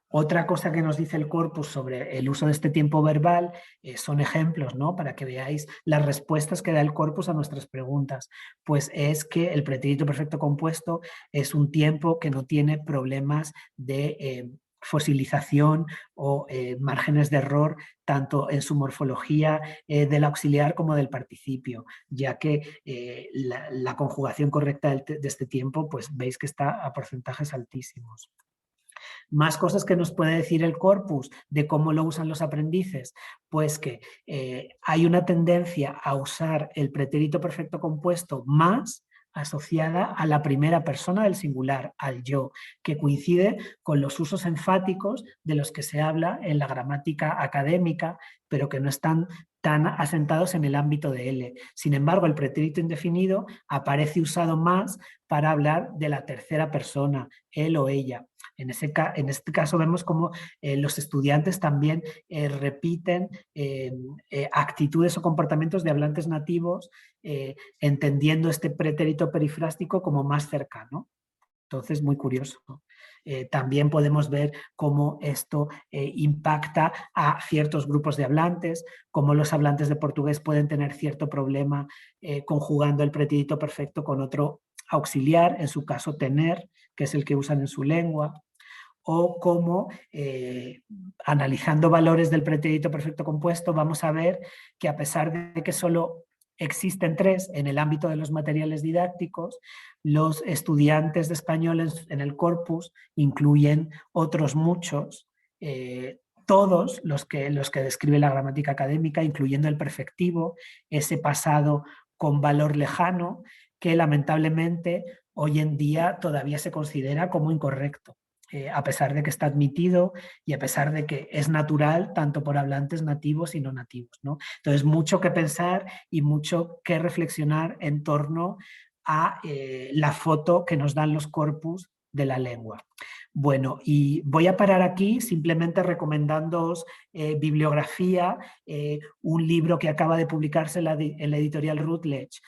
Otra cosa que nos dice el corpus sobre el uso de este tiempo verbal son ejemplos, ¿no? Para que veáis las respuestas que da el corpus a nuestras preguntas. Pues es que el pretérito perfecto compuesto es un tiempo que no tiene problemas de fosilización o márgenes de error tanto en su morfología del auxiliar como del participio, ya que la conjugación correcta de este tiempo, pues veis que está a porcentajes altísimos. Más cosas que nos puede decir el corpus de cómo lo usan los aprendices, pues que hay una tendencia a usar el pretérito perfecto compuesto más asociada a la primera persona del singular, al yo, que coincide con los usos enfáticos de los que se habla en la gramática académica, pero que no están tan asentados en el ámbito de L. Sin embargo, el pretérito indefinido aparece usado más para hablar de la tercera persona, él o ella. En este caso vemos como los estudiantes también repiten actitudes o comportamientos de hablantes nativos, entendiendo este pretérito perifrástico como más cercano. Entonces, muy curioso. También podemos ver cómo esto impacta a ciertos grupos de hablantes, cómo los hablantes de portugués pueden tener cierto problema conjugando el pretérito perfecto con otro auxiliar, en su caso tener, que es el que usan en su lengua, o cómo analizando valores del pretérito perfecto compuesto vamos a ver que a pesar de que solo existen 3 en el ámbito de los materiales didácticos, los estudiantes de español en el corpus incluyen otros muchos, todos los que describe la gramática académica, incluyendo el perfectivo, ese pasado con valor lejano, que lamentablemente hoy en día todavía se considera como incorrecto. A pesar de que está admitido y a pesar de que es natural tanto por hablantes nativos y no nativos, ¿no? Entonces, mucho que pensar y mucho que reflexionar en torno a la foto que nos dan los corpus de la lengua. Bueno, y voy a parar aquí simplemente recomendándoos bibliografía, un libro que acaba de publicarse en la editorial Routledge,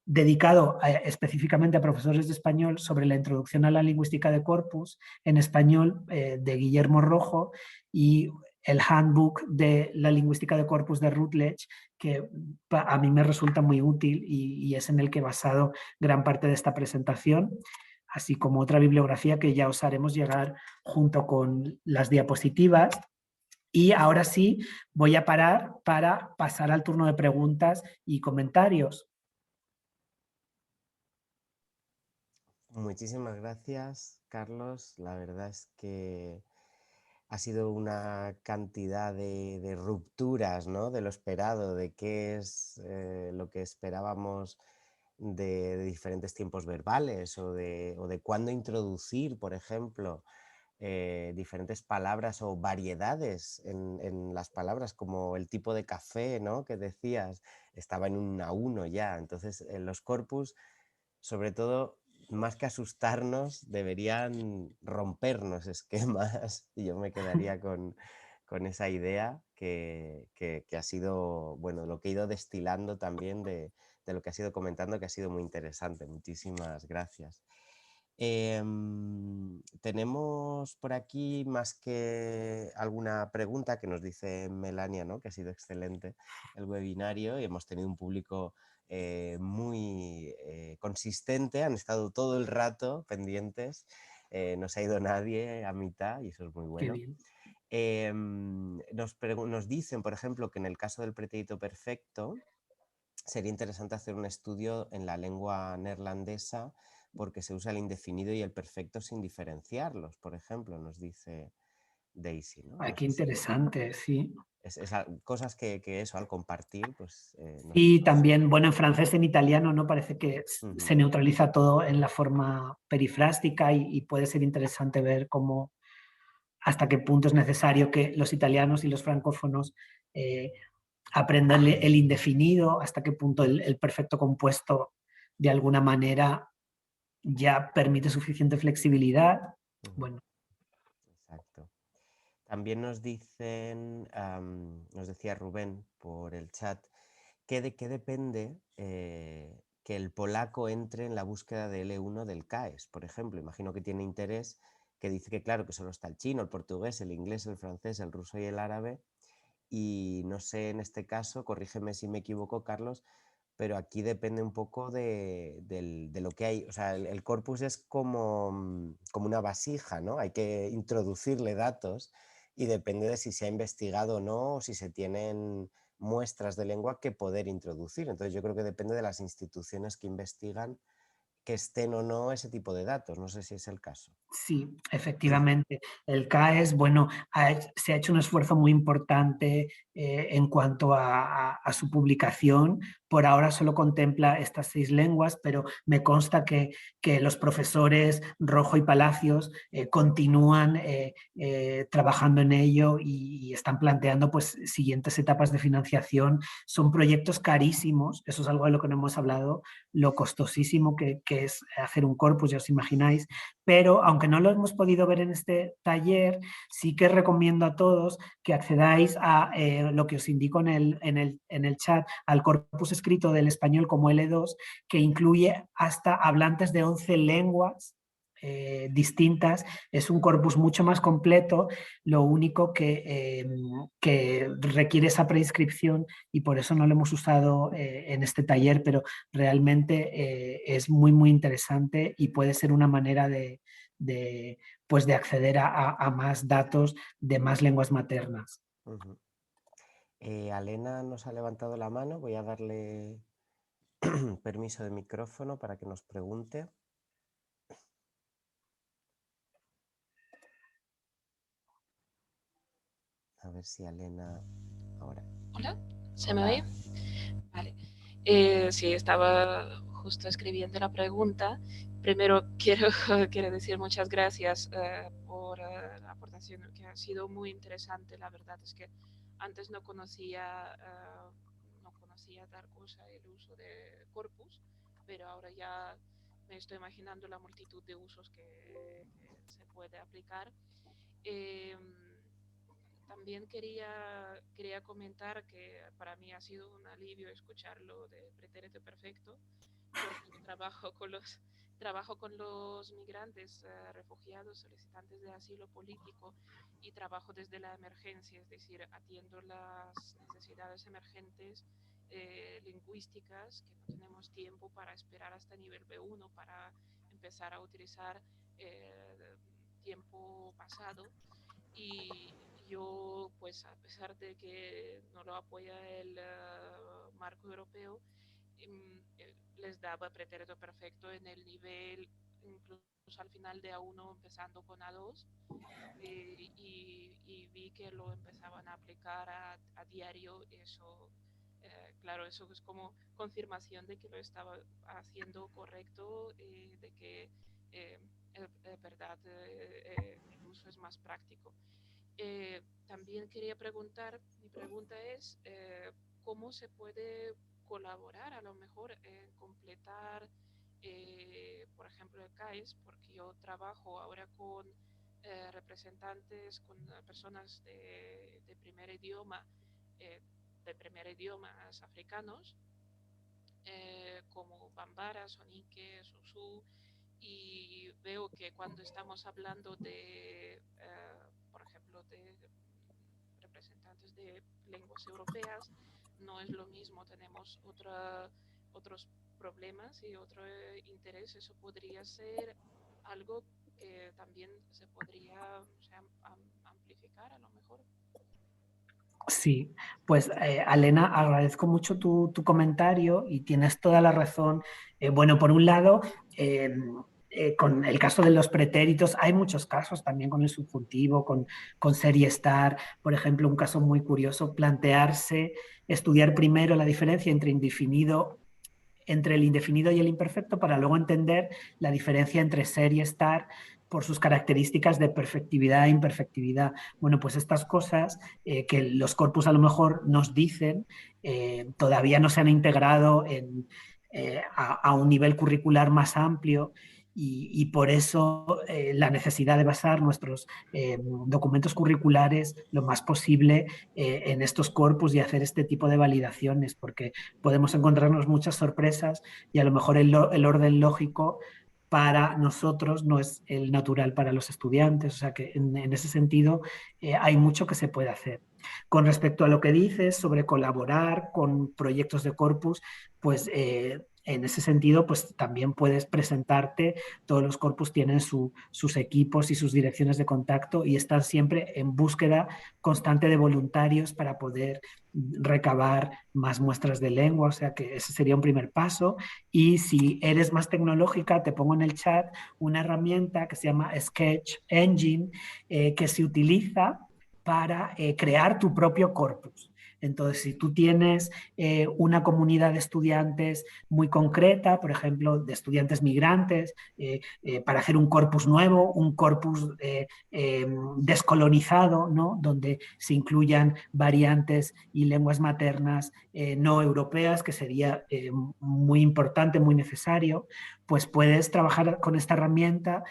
dedicado específicamente a profesores de español sobre la introducción a la lingüística de corpus en español de Guillermo Rojo, y el handbook de la lingüística de corpus de Routledge, que a mí me resulta muy útil y es en el que he basado gran parte de esta presentación, así como otra bibliografía que ya os haremos llegar junto con las diapositivas. Y ahora sí, voy a parar para pasar al turno de preguntas y comentarios. Muchísimas gracias, Carlos. La verdad es que ha sido una cantidad de rupturas, ¿no? De lo esperado, de qué es lo que esperábamos de diferentes tiempos verbales o de cuándo introducir, por ejemplo, diferentes palabras o variedades en las palabras, como el tipo de café, ¿no? Que decías, estaba en un A1 ya. Entonces, en los corpus, sobre todo, más que asustarnos, deberían rompernos esquemas y yo me quedaría con esa idea que ha sido, bueno, lo que he ido destilando también de lo que has ido comentando, que ha sido muy interesante. Muchísimas gracias. Tenemos por aquí más que alguna pregunta que nos dice Melania, ¿no? Que ha sido excelente el webinario y hemos tenido un público muy consistente, han estado todo el rato pendientes, no se ha ido nadie a mitad y eso es muy Qué bueno. bien. Nos dicen, por ejemplo, que en el caso del pretérito perfecto sería interesante hacer un estudio en la lengua neerlandesa porque se usa el indefinido y el perfecto sin diferenciarlos, por ejemplo, nos dice Daisy, ¿no? Ay, No qué sé si interesante, sí. cosas que eso, al compartir, pues Y también, bueno, en francés, en italiano, ¿no? Parece que se neutraliza todo en la forma perifrástica y puede ser interesante ver cómo, hasta qué punto es necesario que los italianos y los francófonos aprendan el indefinido, hasta qué punto el perfecto compuesto de alguna manera ya permite suficiente flexibilidad. Bueno. Exacto. También nos dicen, nos decía Rubén por el chat, que de qué depende que el polaco entre en la búsqueda de L1 del CAES, por ejemplo. Imagino que tiene interés, que dice que claro, que solo está el chino, el portugués, el inglés, el francés, el ruso y el árabe. Y no sé, en este caso, corrígeme si me equivoco, Carlos, pero aquí depende un poco de lo que hay. O sea, el corpus es como una vasija, ¿no? Hay que introducirle datos y depende de si se ha investigado o no, o si se tienen muestras de lengua que poder introducir. Entonces yo creo que depende de las instituciones que investigan que estén o no ese tipo de datos. No sé si es el caso. Sí, efectivamente. El CAES, bueno, se ha hecho un esfuerzo muy importante en cuanto a su publicación. Por ahora solo contempla estas 6 lenguas, pero me consta que los profesores Rojo y Palacios continúan trabajando en ello y están planteando pues, siguientes etapas de financiación. Son proyectos carísimos, eso es algo de lo que no hemos hablado, lo costosísimo que es hacer un corpus, ya os imagináis, pero aunque no lo hemos podido ver en este taller, sí que recomiendo a todos que accedáis a lo que os indico en el chat, al corpus escrito del español como L2, que incluye hasta hablantes de 11 lenguas distintas. Es un corpus mucho más completo, lo único que requiere esa preinscripción y por eso no lo hemos usado en este taller, pero realmente es muy, muy interesante y puede ser una manera pues de acceder a más datos de más lenguas maternas. Alena nos ha levantado la mano, voy a darle permiso de micrófono para que nos pregunte. A ver si Alena ahora. Hola, ¿se me oye? Vale. Sí, estaba justo escribiendo la pregunta. Primero quiero decir muchas gracias por la aportación, que ha sido muy interesante. La verdad es que antes no conocía tal cosa, el uso de corpus, pero ahora ya me estoy imaginando la multitud de usos que se puede aplicar. También quería comentar que para mí ha sido un alivio escucharlo de pretérito perfecto, porque trabajo con los migrantes, refugiados, solicitantes de asilo político y trabajo desde la emergencia, es decir, atiendo las necesidades emergentes lingüísticas, que no tenemos tiempo para esperar hasta nivel B1 para empezar a utilizar tiempo pasado. Y yo, pues a pesar de que no lo apoya el marco europeo, les daba pretérito perfecto en el nivel, incluso al final de A1 empezando con A2, y vi que lo empezaban a aplicar a diario. Eso, claro, eso es como confirmación de que lo estaba haciendo correcto, de que en verdad el uso es más práctico. También quería preguntar, mi pregunta es, ¿cómo se puede colaborar a lo mejor en completar, por ejemplo, el CAES? Porque yo trabajo ahora con representantes, con personas de primer idioma, africanos, como Bambara, Sonique, Susu, y veo que cuando estamos hablando de, por ejemplo, de representantes de lenguas europeas, no es lo mismo, tenemos otros problemas y otro interés. Eso podría ser algo que también se podría, o sea, amplificar a lo mejor. Sí, pues Alena, agradezco mucho tu comentario y tienes toda la razón. Bueno, por un lado, con el caso de los pretéritos, hay muchos casos también con el subjuntivo, con ser y estar. Por ejemplo, un caso muy curioso, plantearse, estudiar primero la diferencia entre el indefinido y el imperfecto para luego entender la diferencia entre ser y estar por sus características de perfectividad e imperfectividad. Bueno, pues estas cosas que los corpus a lo mejor nos dicen todavía no se han integrado a un nivel curricular más amplio y por eso la necesidad de basar nuestros documentos curriculares lo más posible en estos corpus y hacer este tipo de validaciones, porque podemos encontrarnos muchas sorpresas y a lo mejor el orden lógico para nosotros no es el natural para los estudiantes. O sea que en ese sentido hay mucho que se puede hacer. Con respecto a lo que dices sobre colaborar con proyectos de corpus, pues en ese sentido, pues también puedes presentarte. Todos los corpus tienen sus equipos y sus direcciones de contacto y están siempre en búsqueda constante de voluntarios para poder recabar más muestras de lengua, o sea que ese sería un primer paso. Y si eres más tecnológica, te pongo en el chat una herramienta que se llama Sketch Engine, que se utiliza para crear tu propio corpus. Entonces, si tú tienes una comunidad de estudiantes muy concreta, por ejemplo, de estudiantes migrantes, para hacer un corpus nuevo, un corpus descolonizado, ¿no? Donde se incluyan variantes y lenguas maternas no europeas, que sería muy importante, muy necesario, pues puedes trabajar con esta herramienta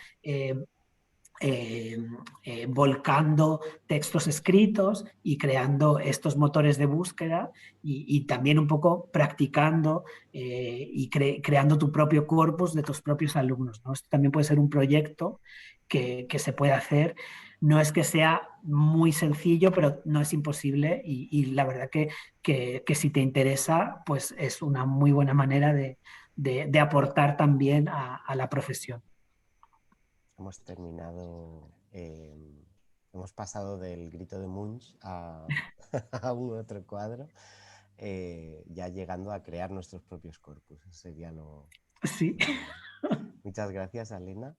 volcando textos escritos y creando estos motores de búsqueda y también un poco practicando y creando tu propio corpus de tus propios alumnos, ¿no? Esto también puede ser un proyecto que se puede hacer. No es que sea muy sencillo, pero no es imposible y la verdad que si te interesa, pues es una muy buena manera de aportar también a la profesión. Hemos terminado, hemos pasado del grito de Munch a un otro cuadro, ya llegando a crear nuestros propios corpus. Eso sería Sí. Muchas gracias, Alena.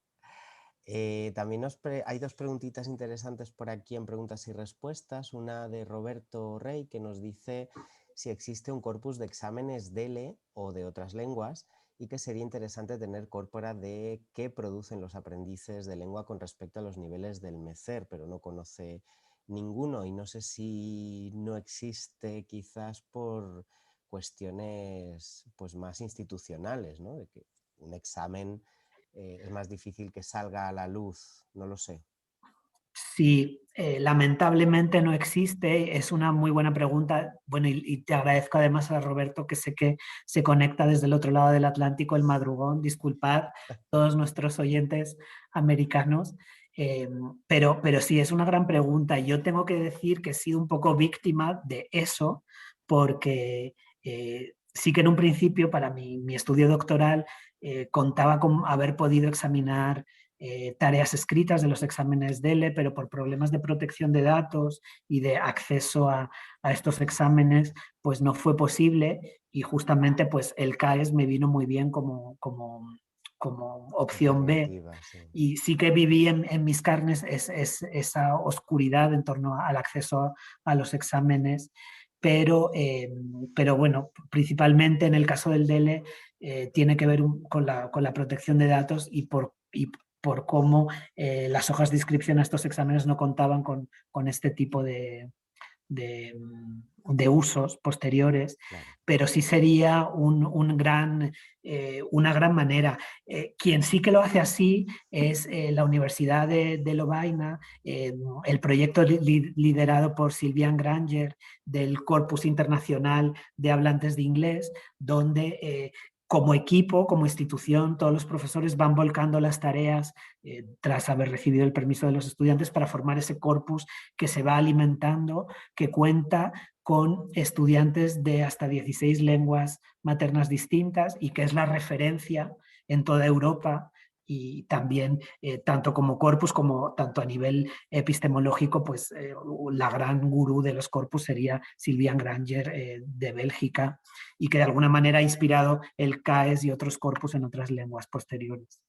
También hay dos preguntitas interesantes por aquí en preguntas y respuestas. Una de Roberto Rey, que nos dice si existe un corpus de exámenes DELE o de otras lenguas y que sería interesante tener corpora de qué producen los aprendices de lengua con respecto a los niveles del MECER, pero no conoce ninguno y no sé si no existe quizás por cuestiones pues, más institucionales, ¿no? De que un examen es más difícil que salga a la luz, no lo sé. Sí, lamentablemente no existe, es una muy buena pregunta. Bueno, y te agradezco además a Roberto, que sé que se conecta desde el otro lado del Atlántico, el madrugón. Disculpad todos nuestros oyentes americanos, pero sí, es una gran pregunta. Yo tengo que decir que he sido un poco víctima de eso, porque sí que en un principio para mi estudio doctoral contaba con haber podido examinar tareas escritas de los exámenes DELE, pero por problemas de protección de datos y de acceso a estos exámenes, pues no fue posible y justamente pues el CAES me vino muy bien como opción B. Sí. Y sí que viví en mis carnes esa oscuridad en torno al acceso a los exámenes, pero bueno, principalmente en el caso del DELE tiene que ver con la protección de datos y por cómo las hojas de inscripción a estos exámenes no contaban con este tipo de usos posteriores, Claro. pero sí sería una gran manera. Quien sí que lo hace así es la Universidad de Lovaina, el proyecto liderado por Sylviane Granger del Corpus Internacional de Hablantes de Inglés, donde como equipo, como institución, todos los profesores van volcando las tareas tras haber recibido el permiso de los estudiantes para formar ese corpus que se va alimentando, que cuenta con estudiantes de hasta 16 lenguas maternas distintas y que es la referencia en toda Europa y también tanto como corpus como tanto a nivel epistemológico, pues la gran gurú de los corpus sería Sylviane Granger de Bélgica, y que de alguna manera ha inspirado el CAES y otros corpus en otras lenguas posteriores.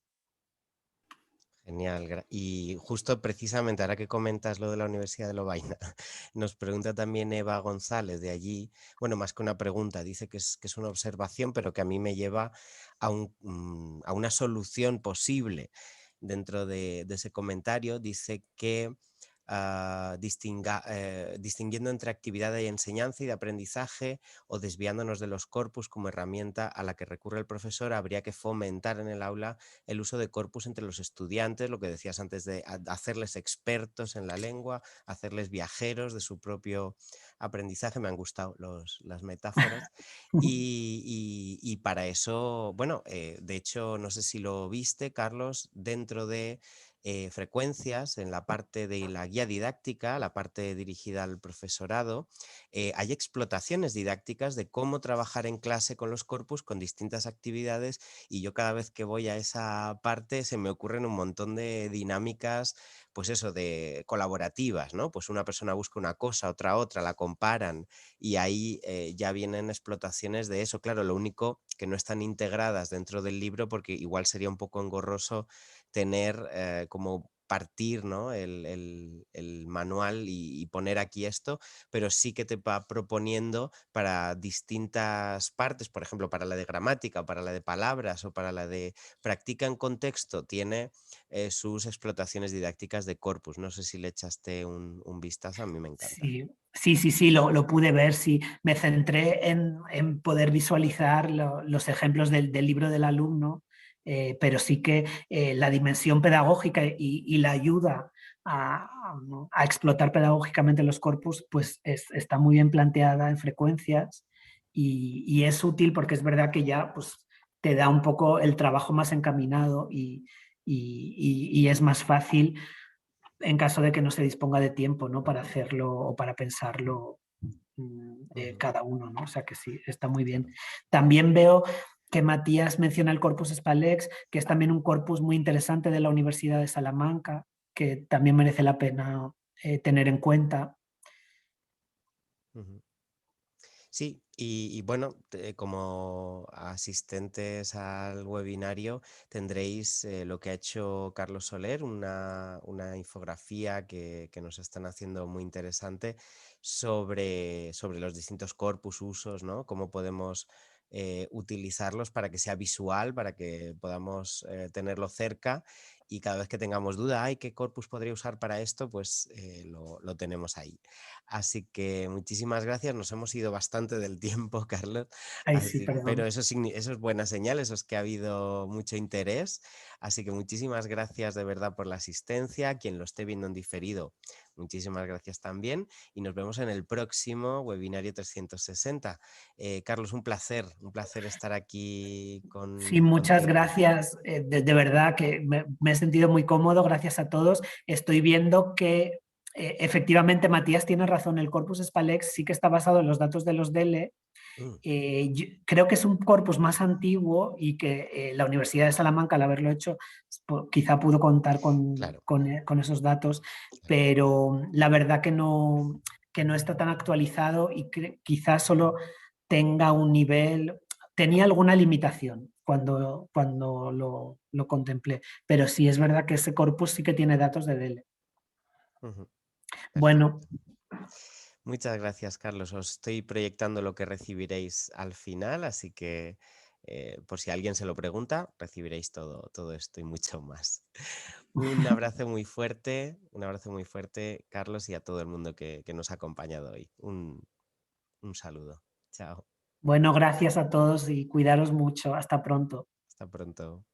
Genial. Y justo precisamente ahora que comentas lo de la Universidad de Lovaina, nos pregunta también Eva González de allí, bueno, más que una pregunta, dice que es una observación, pero que a mí me lleva a una solución posible. Dentro de ese comentario dice que distinguiendo entre actividad de enseñanza y de aprendizaje o desviándonos de los corpus como herramienta a la que recurre el profesor, habría que fomentar en el aula el uso de corpus entre los estudiantes, lo que decías antes de hacerles expertos en la lengua, hacerles viajeros de su propio aprendizaje. Me han gustado las metáforas. Y para eso, bueno, de hecho, no sé si lo viste, Carlos, dentro de frecuencias, en la parte de la guía didáctica, la parte dirigida al profesorado, hay explotaciones didácticas de cómo trabajar en clase con los corpus, con distintas actividades, y yo cada vez que voy a esa parte se me ocurren un montón de dinámicas, pues eso, de colaborativas, ¿no? Pues una persona busca una cosa, otra, la comparan, y ahí ya vienen explotaciones de eso. Claro, lo único que no están integradas dentro del libro, porque igual sería un poco engorroso tener como partir, ¿no? el manual y poner aquí esto, pero sí que te va proponiendo para distintas partes, por ejemplo, para la de gramática, para la de palabras o para la de práctica en contexto, tiene sus explotaciones didácticas de corpus. No sé si le echaste un vistazo, a mí me encanta. Sí, lo pude ver, sí. Me centré en poder visualizar los ejemplos del libro del alumno, pero sí que la dimensión pedagógica y la ayuda a explotar pedagógicamente los corpus, pues está muy bien planteada en frecuencias y es útil porque es verdad que ya pues, te da un poco el trabajo más encaminado y es más fácil en caso de que no se disponga de tiempo, ¿no? Para hacerlo o para pensarlo cada uno, ¿no? O sea que sí, está muy bien. Claro. También veo que Matías menciona el Corpus Spalex, que es también un corpus muy interesante de la Universidad de Salamanca, que también merece la pena tener en cuenta. Ujú. Sí, y bueno, como asistentes al webinario tendréis lo que ha hecho Carlos Soler, una infografía que nos están haciendo muy interesante sobre los distintos corpus, usos, ¿no? Cómo podemos utilizarlos para que sea visual, para que podamos tenerlo cerca y cada vez que tengamos duda, ay, ¿qué corpus podría usar para esto? Pues lo tenemos ahí. Así que muchísimas gracias, nos hemos ido bastante del tiempo, Carlos, Ay, sí, pero perdón. eso es buena señal, eso es que ha habido mucho interés, así que muchísimas gracias de verdad por la asistencia, quien lo esté viendo en diferido, muchísimas gracias también y nos vemos en el próximo webinario 360. Carlos, un placer estar aquí Sí, muchas contigo. gracias. De verdad que me he sentido muy cómodo, gracias a todos. Estoy viendo que efectivamente Matías tiene razón, el corpus Spalex sí que está basado en los datos de los DELE. Mm, Creo que es un corpus más antiguo y que la Universidad de Salamanca, al haberlo hecho, quizá pudo contar claro, con esos datos, claro. pero la verdad que no está tan actualizado y quizás solo tenga un nivel, tenía alguna limitación cuando lo contemplé, pero sí es verdad que ese corpus sí que tiene datos de DELE. Ujú, Bueno, perfecto. Muchas gracias, Carlos. Os estoy proyectando lo que recibiréis al final, así que por si alguien se lo pregunta, recibiréis todo esto y mucho más. Un abrazo muy fuerte, Carlos, y a todo el mundo que nos ha acompañado hoy. Un saludo. Chao. bueno, gracias a todos y cuidaros mucho. Hasta pronto. Hasta pronto.